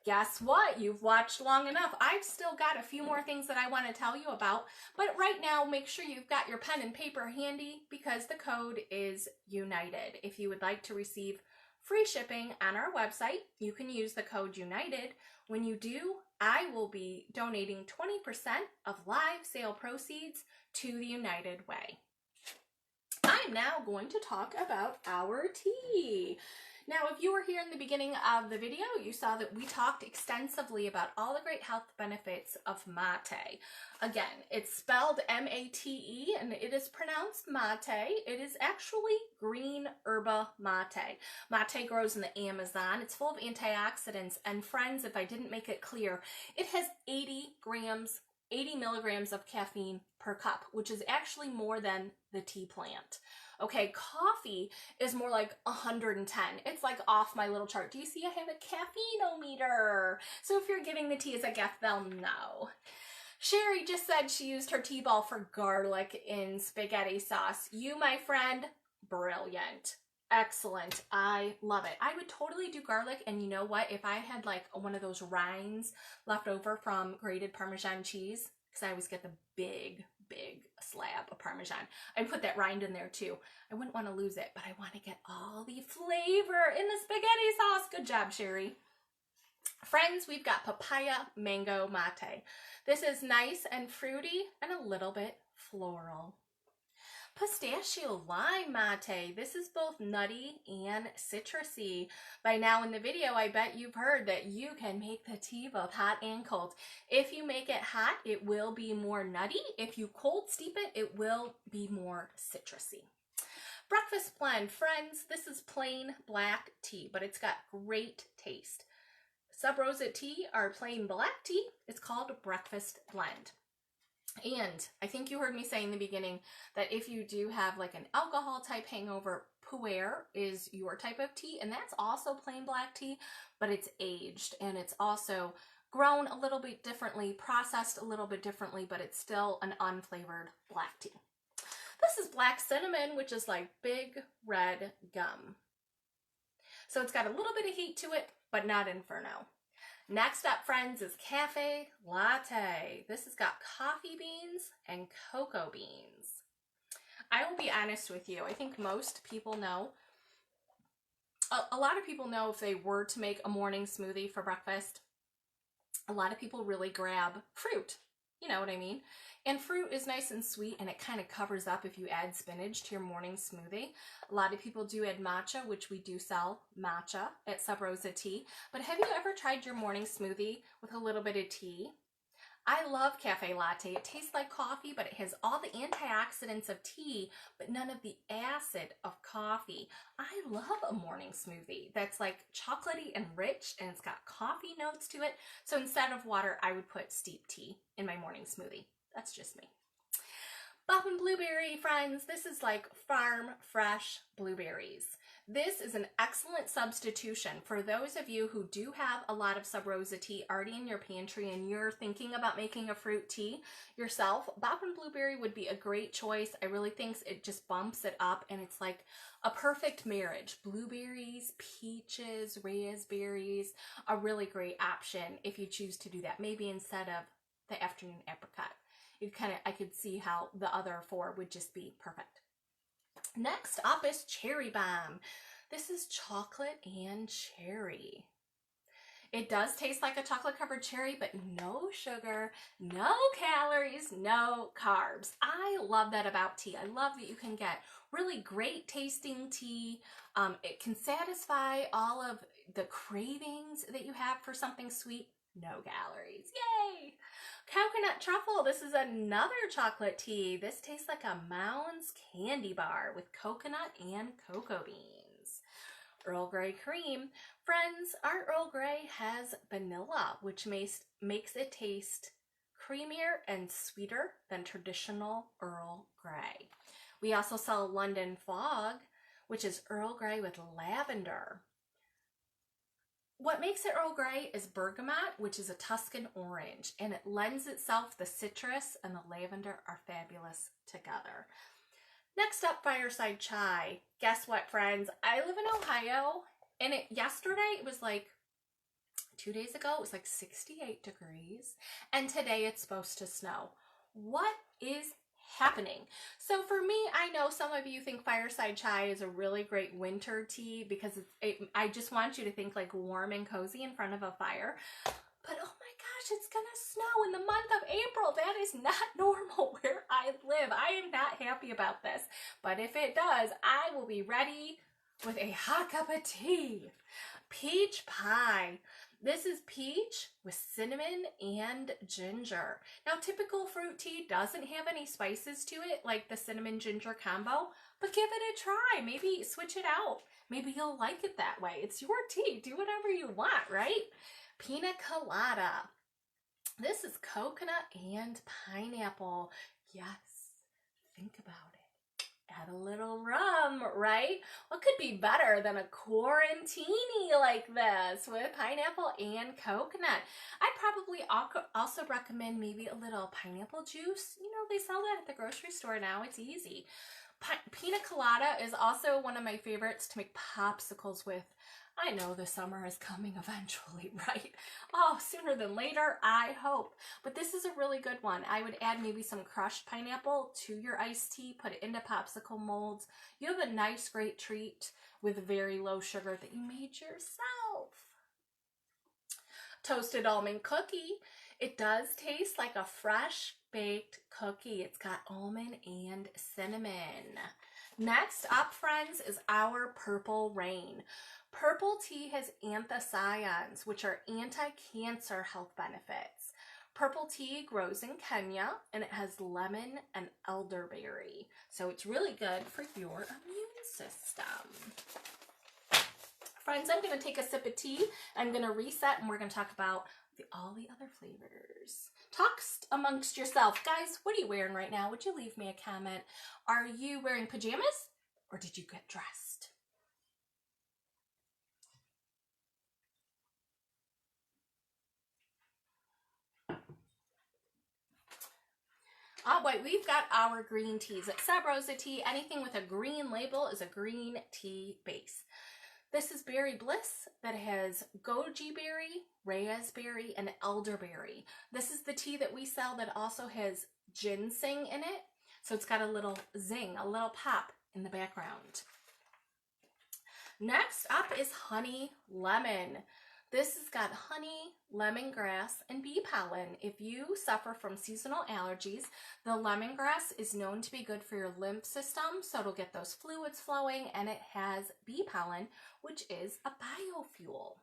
Guess what? You've watched long enough. I've still got a few more things that I want to tell you about. But right now, make sure you've got your pen and paper handy because the code is United. If you would like to receive free shipping on our website, you can use the code United. When you do, I will be donating 20% of live sale proceeds to the United Way. I'm now going to talk about our tea. Now, if you were here in the beginning of the video, you saw that we talked extensively about all the great health benefits of mate. Again, it's spelled M-A-T-E and it is pronounced mate. It is actually green yerba mate. Mate grows in the Amazon. It's full of antioxidants. And friends, if I didn't make it clear, it has 80 milligrams of caffeine per cup, which is actually more than the tea plant. Okay, coffee is more like 110. It's like off my little chart. Do you see I have a caffeine-o-meter? So if you're giving the tea as a gift, they'll know. Sherry just said she used her tea ball for garlic in spaghetti sauce. You, my friend, brilliant. Excellent. I love it. I would totally do garlic, and you know what? If I had like one of those rinds left over from grated Parmesan cheese, because I always get the big slab of Parmesan, I put that rind in there too. I wouldn't want to lose it, but I want to get all the flavor in the spaghetti sauce. Good job, Sherry. Friends, we've got papaya mango mate. This is nice and fruity and a little bit floral. Pistachio lime mate. This is both nutty and citrusy. By now in the video, I bet you've heard that you can make the tea both hot and cold. If you make it hot, it will be more nutty. If you cold steep it, it will be more citrusy. Breakfast blend. Friends, this is plain black tea, but it's got great taste. Sub Rosa tea, our plain black tea, it's called a breakfast blend. And I think you heard me say in the beginning that if you do have like an alcohol type hangover, pu'er is your type of tea, and that's also plain black tea, but it's aged and it's also grown a little bit differently, processed a little bit differently, but it's still an unflavored black tea. This is black cinnamon, which is like big red gum. So it's got a little bit of heat to it, but not inferno. Next up, friends, is cafe latte. This has got coffee beans and cocoa beans. I will be honest with you. I think most people know, a lot of people know if they were to make a morning smoothie for breakfast, a lot of people really grab fruit. You know what I mean? And fruit is nice and sweet, and it kind of covers up if you add spinach to your morning smoothie. A lot of people do add matcha, which we do sell matcha at Sub Rosa Tea. But have you ever tried your morning smoothie with a little bit of tea? I love cafe latte. It tastes like coffee, but it has all the antioxidants of tea, but none of the acid of coffee. I love a morning smoothie that's like chocolatey and rich, and it's got coffee notes to it. So instead of water, I would put steep tea in my morning smoothie. That's just me. Boffin blueberry, friends. This is like farm fresh blueberries. This is an excellent substitution for those of you who do have a lot of Sub Rosa tea already in your pantry and you're thinking about making a fruit tea yourself. Boffin blueberry would be a great choice. I really think it just bumps it up, and it's like a perfect marriage. Blueberries, peaches, raspberries, a really great option if you choose to do that. Maybe instead of the afternoon apricot. I could see how the other four would just be perfect. Next up is cherry bomb. This is chocolate and cherry. It does taste like a chocolate covered cherry, but no sugar, no calories, no carbs. I love that about tea. I love that you can get really great tasting tea. It can satisfy all of the cravings that you have for something sweet. No calories. Yay! Coconut truffle. This is another chocolate tea. This tastes like a Mounds candy bar with coconut and cocoa beans. Earl Grey cream. Friends, our Earl Grey has vanilla, which makes it taste creamier and sweeter than traditional Earl Grey. We also sell London Fog, which is Earl Grey with lavender. What makes it Earl Grey is bergamot, which is a Tuscan orange, and it lends itself, the citrus and the lavender are fabulous together. Next up, fireside chai. Guess what, friends? I live in Ohio, and yesterday it was like, 2 days ago, it was like 68 degrees, and today it's supposed to snow. What is happening? So for me, I know some of you think fireside chai is a really great winter tea because I just want you to think like warm and cozy in front of a fire. But oh my gosh, it's gonna snow in the month of April. That is not normal where I live. I am not happy about this. But if it does, I will be ready with a hot cup of tea. Peach pie. This is peach with cinnamon and ginger. Now, typical fruit tea doesn't have any spices to it, like the cinnamon ginger combo, but give it a try. Maybe switch it out. Maybe you'll like it that way. It's your tea. Do whatever you want, right? Pina colada. This is coconut and pineapple. Yes, think about it. Add a little rum, right? What could be better than a quarantini like this with pineapple and coconut? I'd probably also recommend maybe a little pineapple juice. You know, they sell that at the grocery store now. It's easy. Pina colada is also one of my favorites to make popsicles with. I know the summer is coming eventually, right? Oh, sooner than later, I hope. But this is a really good one. I would add maybe some crushed pineapple to your iced tea, put it into popsicle molds. You have a nice, great treat with very low sugar that you made yourself. Toasted almond cookie. It does taste like a fresh baked cookie. It's got almond and cinnamon. Next up, friends, is our Purple Rain. Purple tea has anthocyanins, which are anti-cancer health benefits. Purple tea grows in Kenya, and it has lemon and elderberry. So it's really good for your immune system. Friends, I'm going to take a sip of tea. I'm going to reset, and we're going to talk about all the other flavors. Talk amongst yourself. Guys, what are you wearing right now? Would you leave me a comment? Are you wearing pajamas, or did you get dressed? All right, we've got our green teas. At Sub Rosa Tea, anything with a green label is a green tea base. This is Berry Bliss that has goji berry, raspberry, and elderberry. This is the tea that we sell that also has ginseng in it. So it's got a little zing, a little pop in the background. Next up is honey lemon. This has got honey, lemongrass, and bee pollen. If you suffer from seasonal allergies, the lemongrass is known to be good for your lymph system, so it'll get those fluids flowing, and it has bee pollen, which is a biofuel.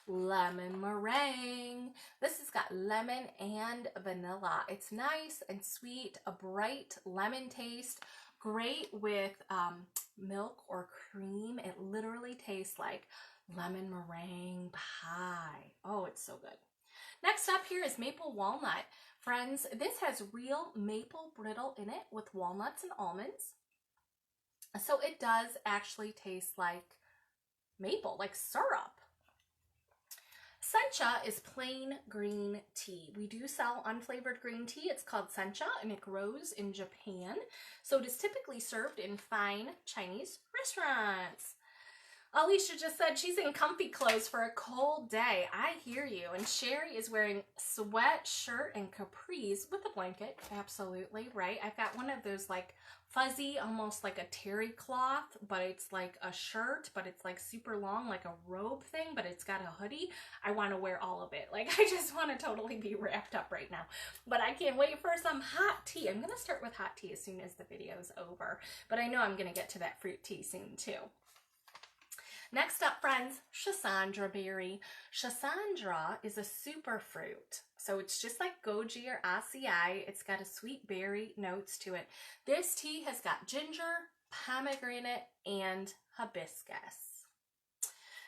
Lemon meringue. This has got lemon and vanilla. It's nice and sweet, a bright lemon taste, great with milk or cream. It literally tastes like lemon meringue pie. Oh, it's so good. Next up here is maple walnut. Friends, this has real maple brittle in it with walnuts and almonds. So it does actually taste like maple, like syrup. Sencha is plain green tea. We do sell unflavored green tea. It's called sencha, and it grows in Japan. So it is typically served in fine Chinese restaurants. Alicia just said she's in comfy clothes for a cold day. I hear you. And Sherry is wearing sweatshirt and capris with a blanket. Absolutely, right? I've got one of those like fuzzy, almost like a terry cloth, but it's like a shirt, but it's like super long, like a robe thing, but it's got a hoodie. I want to wear all of it. Like, I just want to totally be wrapped up right now. But I can't wait for some hot tea. I'm going to start with hot tea as soon as the video's over. But I know I'm going to get to that fruit tea soon too. Next up, friends, Schisandra berry. Schisandra is a superfruit. So it's just like goji or acai. It's got a sweet berry notes to it. This tea has got ginger, pomegranate, and hibiscus.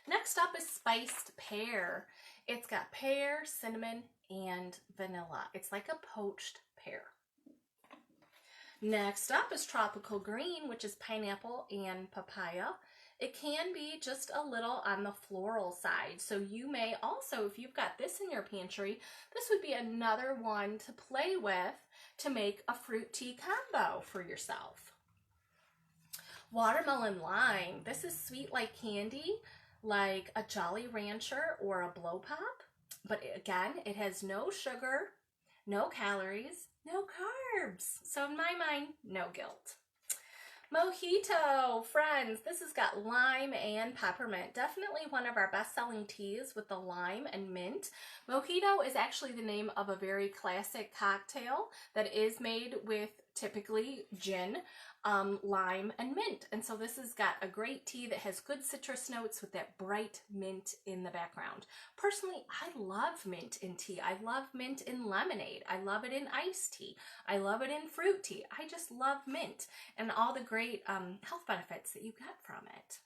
Next up is spiced pear. It's got pear, cinnamon, and vanilla. It's like a poached pear. Next up is tropical green, which is pineapple and papaya. It can be just a little on the floral side. So you may also, if you've got this in your pantry, this would be another one to play with to make a fruit tea combo for yourself. Watermelon lime. This is sweet like candy, like a Jolly Rancher or a Blow Pop. But again, it has no sugar, no calories, no carbs. So in my mind, no guilt. Mojito, friends, this has got lime and peppermint. Definitely one of our best-selling teas with the lime and mint. Mojito is actually the name of a very classic cocktail that is made with typically gin, lime, and mint. And so this has got a great tea that has good citrus notes with that bright mint in the background. Personally, I love mint in tea. I love mint in lemonade. I love it in iced tea. I love it in fruit tea. I just love mint and all the great health benefits that you get from it.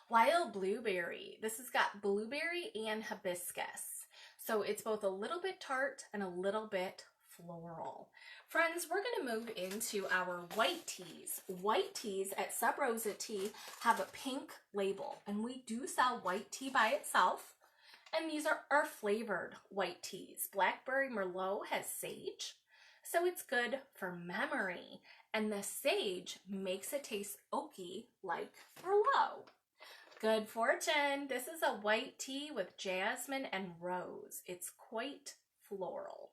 Wild blueberry. This has got blueberry and hibiscus. So it's both a little bit tart and a little bit floral. Friends, we're going to move into our white teas. White teas at Sub Rosa Tea have a pink label, and we do sell white tea by itself. And these are our flavored white teas. Blackberry Merlot has sage, so it's good for memory. And the sage makes it taste oaky like Merlot. Good fortune. This is a white tea with jasmine and rose. It's quite floral.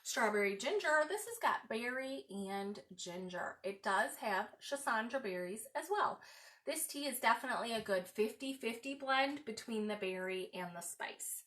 Strawberry ginger. This has got berry and ginger. It does have Schisandra berries as well. This tea is definitely a good 50-50 blend between the berry and the spice.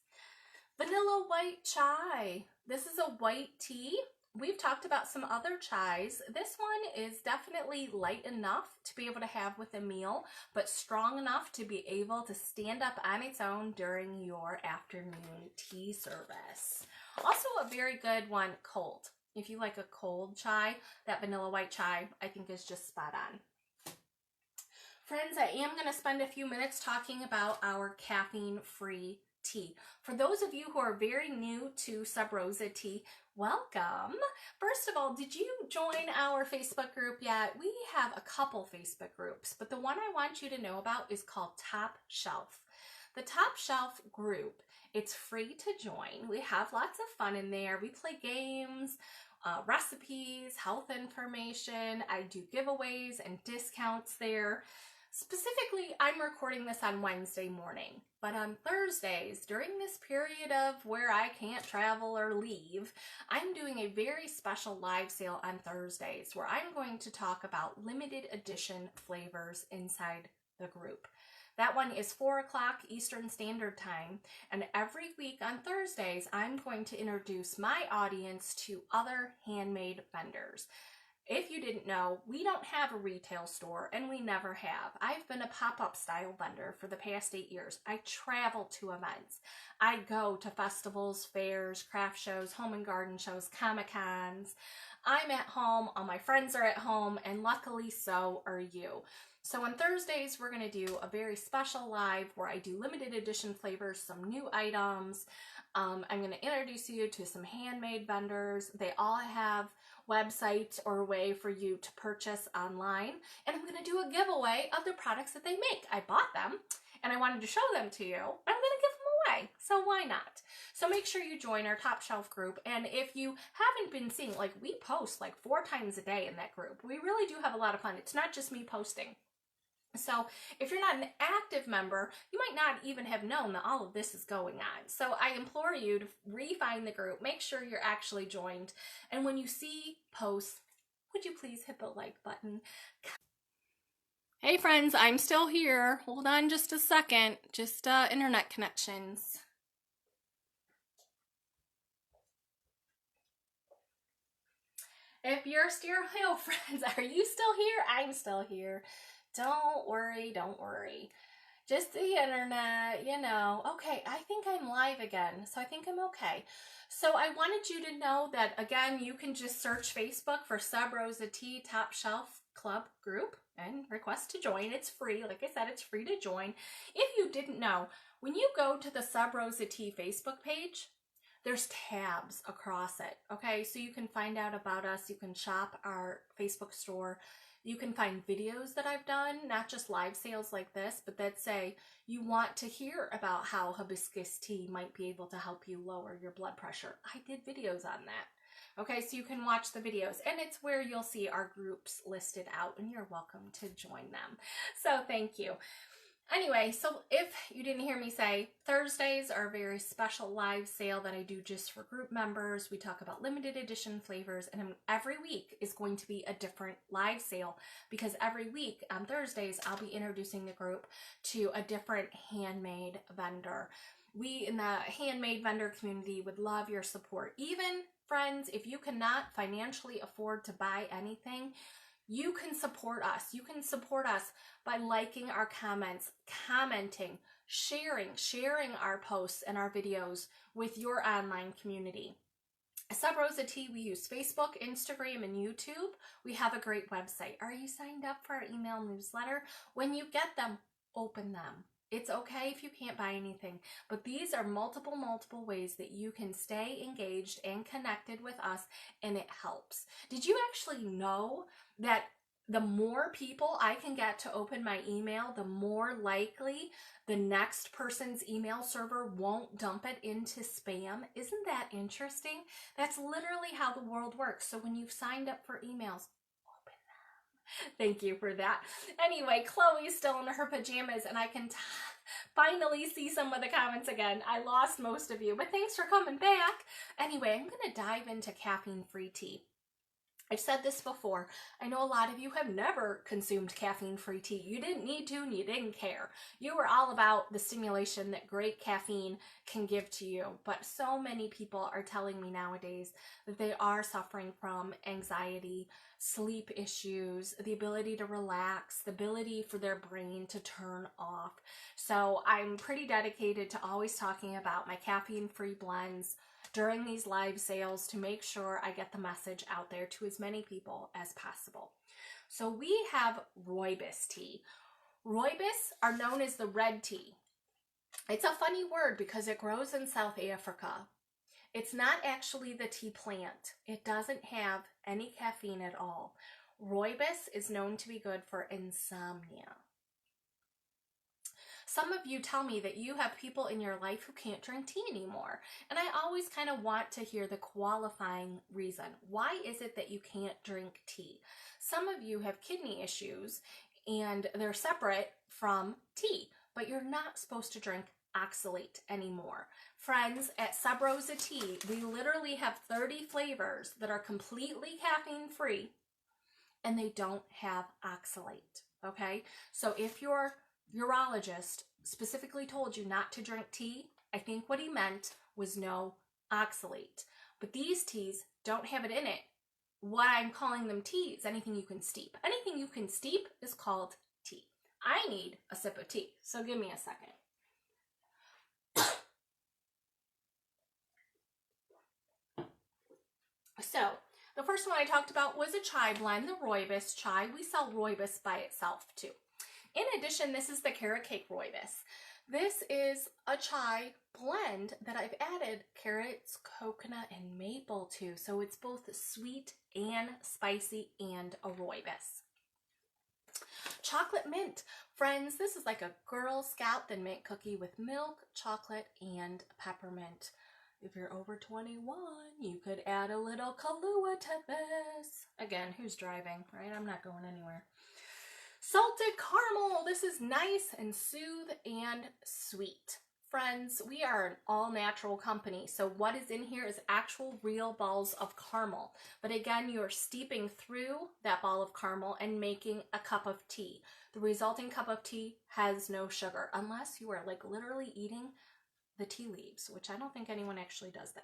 Vanilla white chai. This is a white tea. We've talked about some other chais. This one is definitely light enough to be able to have with a meal, but strong enough to be able to stand up on its own during your afternoon tea service. Also a very good one cold. If you like a cold chai, that vanilla white chai I think is just spot on. Friends, I am going to spend a few minutes talking about our caffeine-free tea. For those of you who are very new to Sub Rosa Tea, welcome. First of all, did you join our Facebook group yet? We have a couple Facebook groups, but the one I want you to know about is called Top Shelf. The Top Shelf group, it's free to join. We have lots of fun in there. We play games, recipes, health information. I do giveaways and discounts there. Specifically, I'm recording this on Wednesday morning, but on Thursdays, during this period of where I can't travel or leave, I'm doing a very special live sale on Thursdays where I'm going to talk about limited edition flavors inside the group. That one is 4 o'clock Eastern Standard Time, and every week on Thursdays, I'm going to introduce my audience to other handmade vendors. If you didn't know, we don't have a retail store, and we never have. I've been a pop-up style vendor for the past 8 years. I travel to events. I go to festivals, fairs, craft shows, home and garden shows, Comic-Cons. I'm at home, all my friends are at home, and luckily so are you. So on Thursdays, we're going to do a very special live where I do limited edition flavors, some new items. I'm going to introduce you to some handmade vendors. They all have websites or a way for you to purchase online. And I'm going to do a giveaway of the products that they make. I bought them and I wanted to show them to you. I'm going to give them away. So why not? So make sure you join our Top Shelf group. And if you haven't been seeing, like we post like 4 times a day in that group. We really do have a lot of fun. It's not just me posting. So if you're not an active member, you might not even have known that all of this is going on. So I implore you to re-find the group, make sure you're actually joined, and when you see posts, would you please hit the like button? Hey friends, I'm still here. Hold on just a second. Just internet connections. If you're still here, friends, are you still here? I'm still here. Don't worry, don't worry. Just the internet, you know. Okay, I think I'm live again, so I think I'm okay. So I wanted you to know that, again, you can just search Facebook for Sub Rosa Tea Top Shelf Club group and request to join. It's free. Like I said, it's free to join. If you didn't know, when you go to the Sub Rosa Tea Facebook page, there's tabs across it, okay? So you can find out about us. You can shop our Facebook store. You can find videos that I've done, not just live sales like this, but that say you want to hear about how hibiscus tea might be able to help you lower your blood pressure. I did videos on that. Okay, so you can watch the videos, and it's where you'll see our groups listed out, and you're welcome to join them. So thank you. Anyway, so if you didn't hear me say, Thursdays are a very special live sale that I do just for group members. We talk about limited edition flavors, and every week is going to be a different live sale, because every week on Thursdays, I'll be introducing the group to a different handmade vendor. We in the handmade vendor community would love your support. Even friends, if you cannot financially afford to buy anything, you can support us. You can support us by liking our comments, commenting, sharing our posts and our videos with your online community. Sub Rosa Tea, we use Facebook, Instagram, and YouTube. We have a great website. Are you signed up for our email newsletter? When you get them, open them. It's okay if you can't buy anything, but these are multiple ways that you can stay engaged and connected with us, and it helps. Did you actually know that the more people I can get to open my email, the more likely the next person's email server won't dump it into spam? Isn't that interesting? That's literally how the world works. So when you've signed up for emails, open them. Thank you for that. Anyway, Chloe's still in her pajamas, and I can finally see some of the comments again. I lost most of you, but thanks for coming back. Anyway, I'm going to dive into caffeine-free tea. I've said this before. I know a lot of you have never consumed caffeine-free tea. You didn't need to, and you didn't care. You were all about the stimulation that great caffeine can give to you. But so many people are telling me nowadays that they are suffering from anxiety, sleep issues, the ability to relax, the ability for their brain to turn off. So I'm pretty dedicated to always talking about my caffeine-free blends during these live sales to make sure I get the message out there to as many people as possible. So we have rooibos tea. Rooibos are known as the red tea. It's a funny word because it grows in South Africa. It's not actually the tea plant. It doesn't have any caffeine at all. Rooibos is known to be good for insomnia. Some of you tell me that you have people in your life who can't drink tea anymore. And I always kind of want to hear the qualifying reason. Why is it that you can't drink tea? Some of you have kidney issues and they're separate from tea, but you're not supposed to drink oxalate anymore. Friends, at Sub Rosa Tea, we literally have 30 flavors that are completely caffeine free and they don't have oxalate. Okay? So if your urologist specifically told you not to drink tea, I think what he meant was no oxalate. But these teas don't have it in it. What I'm calling them teas, anything you can steep. Anything you can steep is called tea. I need a sip of tea, so give me a second. So, the first one I talked about was a chai blend, the rooibos chai. We sell rooibos by itself too. In addition, this is the carrot cake rooibos. This is a chai blend that I've added carrots, coconut, and maple to. So it's both sweet and spicy and a rooibos. Chocolate mint. Friends, this is like a Girl Scout Thin Mint cookie with milk, chocolate, and peppermint. If you're over 21, you could add a little Kahlua to this. Again, who's driving, right? I'm not going anywhere. Salted caramel. This is nice and soothe and sweet. Friends, we are an all-natural company, so what is in here is actual real balls of caramel. But again, you're steeping through that ball of caramel and making a cup of tea. The resulting cup of tea has no sugar, unless you are like literally eating the tea leaves, which I don't think anyone actually does that.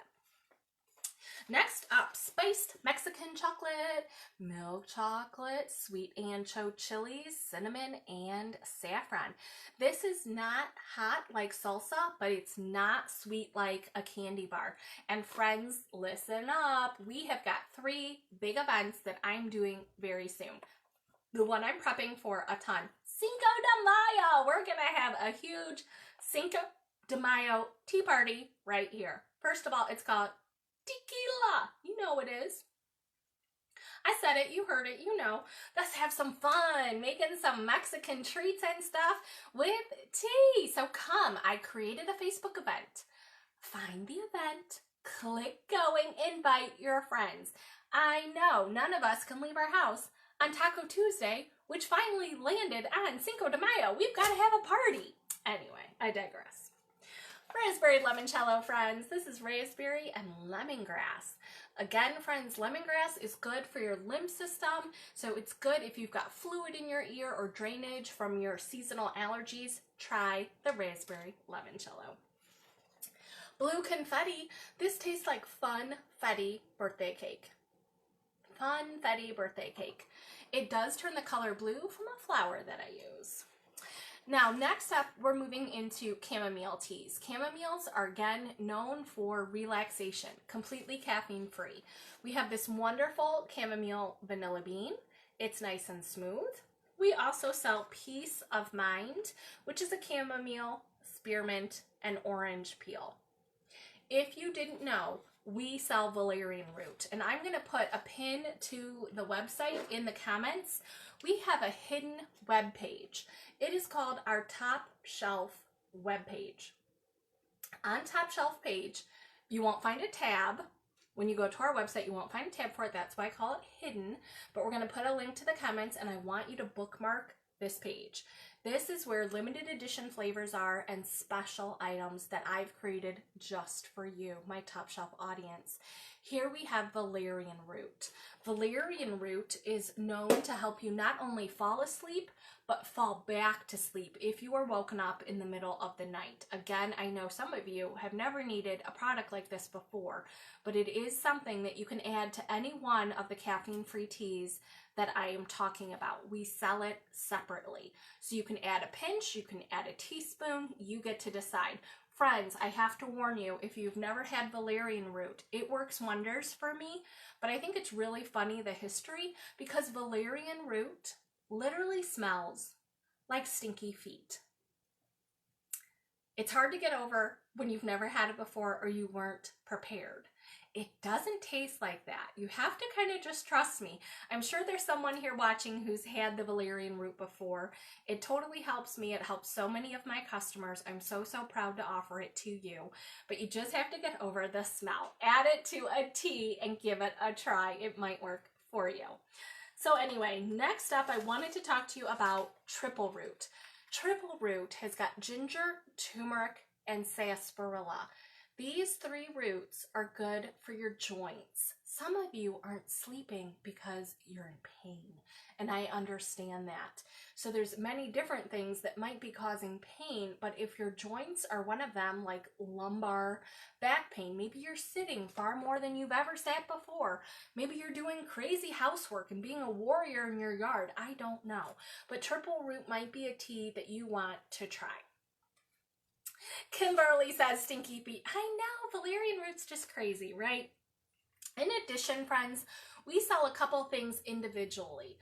Next up, spiced Mexican chocolate, milk chocolate, sweet ancho chilies, cinnamon, and saffron. This is not hot like salsa, but it's not sweet like a candy bar. And friends, listen up. We have got 3 big events that I'm doing very soon. The one I'm prepping for a ton, Cinco de Mayo. We're going to have a huge Cinco de Mayo tea party right here. First of all, it's called tequila. You know it is. I said it, you heard it, you know. Let's have some fun, making some Mexican treats and stuff with tea. So come, I created a Facebook event. Find the event, click going, invite your friends. I know none of us can leave our house on Taco Tuesday, which finally landed on Cinco de Mayo. We've got to have a party. Anyway, I digress. Raspberry limoncello, friends. This is raspberry and lemongrass. Again, friends, lemongrass is good for your lymph system, so it's good if you've got fluid in your ear or drainage from your seasonal allergies. Try the raspberry limoncello. Blue confetti. This tastes like funfetti birthday cake. Funfetti birthday cake. It does turn the color blue from a flower that I use. Now, next up, we're moving into chamomile teas. Chamomiles are, again, known for relaxation, completely caffeine-free. We have this wonderful chamomile vanilla bean. It's nice and smooth. We also sell Peace of Mind, which is a chamomile, spearmint, and orange peel. If you didn't know, we sell valerian root, and I'm going to put a pin to the website in the comments. We have a hidden web page. It is called our Top Shelf web page. On Top Shelf page, you won't find a tab. When you go to our website, you won't find a tab for it. That's why I call it hidden. But we're going to put a link to the comments, and I want you to bookmark this page. This is where limited edition flavors are and special items that I've created just for you, my Top Shelf audience. Here we have valerian root. Valerian root is known to help you not only fall asleep, but fall back to sleep if you are woken up in the middle of the night. Again, I know some of you have never needed a product like this before, but it is something that you can add to any one of the caffeine-free teas that I am talking about. We sell it separately. So you can add a pinch, you can add a teaspoon, you get to decide. Friends, I have to warn you, if you've never had valerian root, it works wonders for me, but I think it's really funny, the history, because valerian root literally smells like stinky feet. It's hard to get over when you've never had it before or you weren't prepared. It doesn't taste like that. You have to kind of just trust me. I'm sure there's someone here watching who's had the valerian root before. It totally helps me. It helps so many of my customers. I'm so proud to offer it to you. But you just have to get over the smell. Add it to a tea and give it a try. It might work for you. So anyway, next up, I wanted to talk to you about triple root. Triple root has got ginger, turmeric, and sarsaparilla. These three roots are good for your joints. Some of you aren't sleeping because you're in pain, and I understand that. So there's many different things that might be causing pain, but if your joints are one of them, like lumbar back pain, maybe you're sitting far more than you've ever sat before. Maybe you're doing crazy housework and being a warrior in your yard. I don't know. But triple root might be a tea that you want to try. Kimberly says stinky feet. I know, valerian root's just crazy, right? In addition, friends, we sell a couple things individually.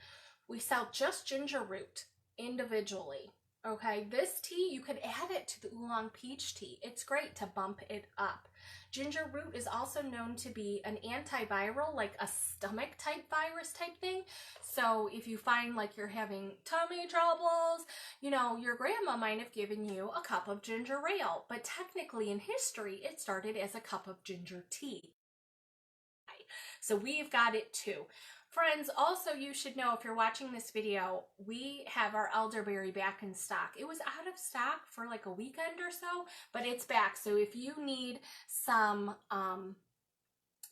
We sell just ginger root individually. Okay, this tea, you could add it to the oolong peach tea. It's great to bump it up. Ginger root is also known to be an antiviral, like a stomach type virus type thing. So if you find like you're having tummy troubles, you know, your grandma might have given you a cup of ginger ale, but technically in history, it started as a cup of ginger tea. So we've got it too. Friends, also you should know, if you're watching this video, we have our elderberry back in stock. It was out of stock for like a weekend or so, but it's back. So if you need some,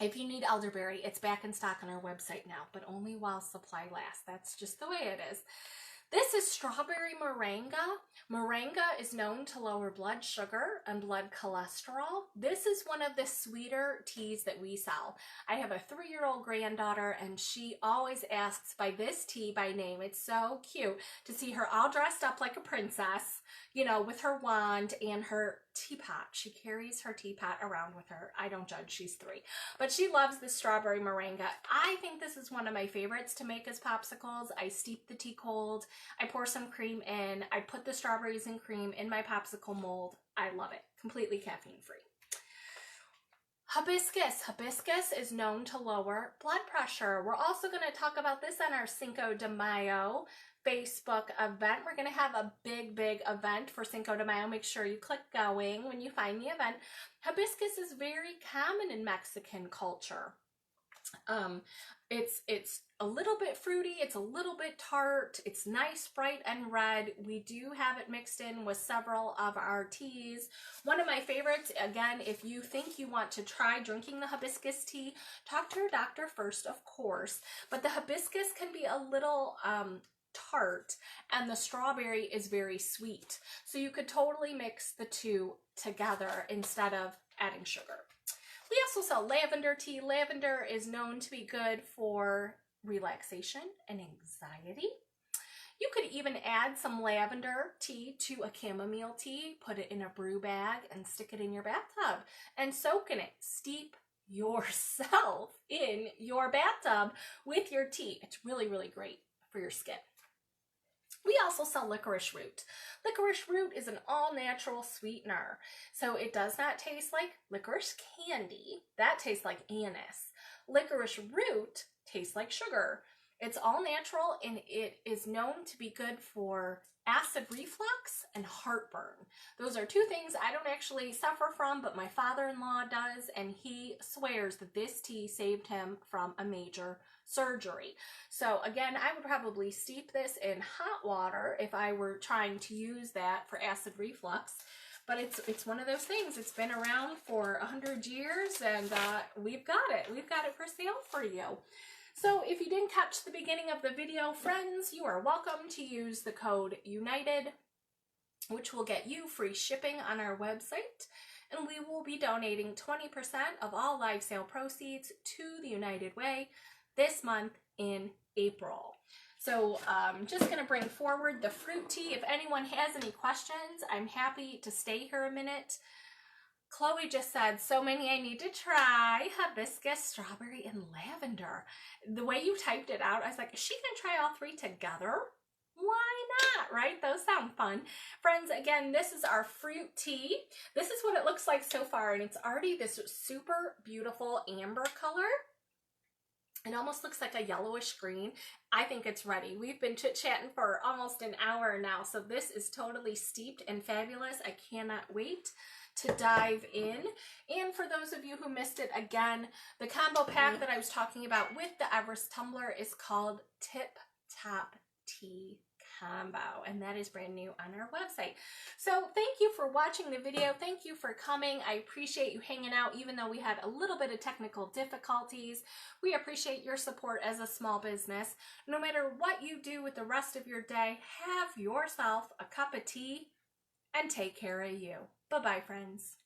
if you need elderberry, it's back in stock on our website now, but only while supply lasts. That's just the way it is. This is strawberry moringa. Moringa is known to lower blood sugar and blood cholesterol. This is one of the sweeter teas that we sell. I have a 3-year-old granddaughter, and she always asks by this tea by name. It's so cute to see her all dressed up like a princess, you know, with her wand and her teapot. She carries her teapot around with her. I don't judge, she's 3. But she loves the strawberry moringa. I think this is one of my favorites to make as popsicles. I steep the tea cold. I pour some cream in. I put the strawberries and cream in my popsicle mold. I love it. Completely caffeine free. Hibiscus. Hibiscus is known to lower blood pressure. We're also going to talk about this on our Cinco de Mayo Facebook event. We're going to have a big event for Cinco de Mayo. Make sure you click going when you find the event. Hibiscus is very common in Mexican culture. It's a little bit fruity, it's a little bit tart, it's nice, bright, and red. We do have it mixed in with several of our teas. One of my favorites, again, if you think you want to try drinking the hibiscus tea, talk to your doctor first, of course. But the hibiscus can be a little tart, and the strawberry is very sweet. So you could totally mix the two together instead of adding sugar. We also sell lavender tea. Lavender is known to be good for relaxation and anxiety. You could even add some lavender tea to a chamomile tea, put it in a brew bag and stick it in your bathtub and soak in it. Steep yourself in your bathtub with your tea. It's really great for your skin. We also sell licorice root. Licorice root is an all-natural sweetener. So it does not taste like licorice candy. That tastes like anise. Licorice root tastes like sugar. It's all natural, and it is known to be good for acid reflux and heartburn. Those are two things I don't actually suffer from, but my father-in-law does, and he swears that this tea saved him from a major surgery. So again, I would probably steep this in hot water if I were trying to use that for acid reflux. But it's one of those things. It's been around for 100 years, and we've got it. We've got it for sale for you. So if you didn't catch the beginning of the video, friends, you are welcome to use the code UNITED, which will get you free shipping on our website. And we will be donating 20% of all live sale proceeds to the United Way this month in April. So I'm just going to bring forward the fruit tea. If anyone has any questions, I'm happy to stay here a minute. Chloe just said, so many I need to try. Hibiscus, strawberry, and lavender. The way you typed it out, I was like, is she going to try all three together? Why not, right? Those sound fun. Friends, again, this is our fruit tea. This is what it looks like so far, and it's already this super beautiful amber color. It almost looks like a yellowish green. I think it's ready. We've been chit-chatting for almost an hour now, so this is totally steeped and fabulous. I cannot wait to dive in. And for those of you who missed it, again, the combo pack that I was talking about with the Everest tumbler is called Tip Top Tea Combo, and that is brand new on our website. So thank you for watching the video. Thank you for coming. I appreciate you hanging out, even though we had a little bit of technical difficulties. We appreciate your support as a small business. No matter what you do with the rest of your day, have yourself a cup of tea and take care of you. Bye-bye, friends.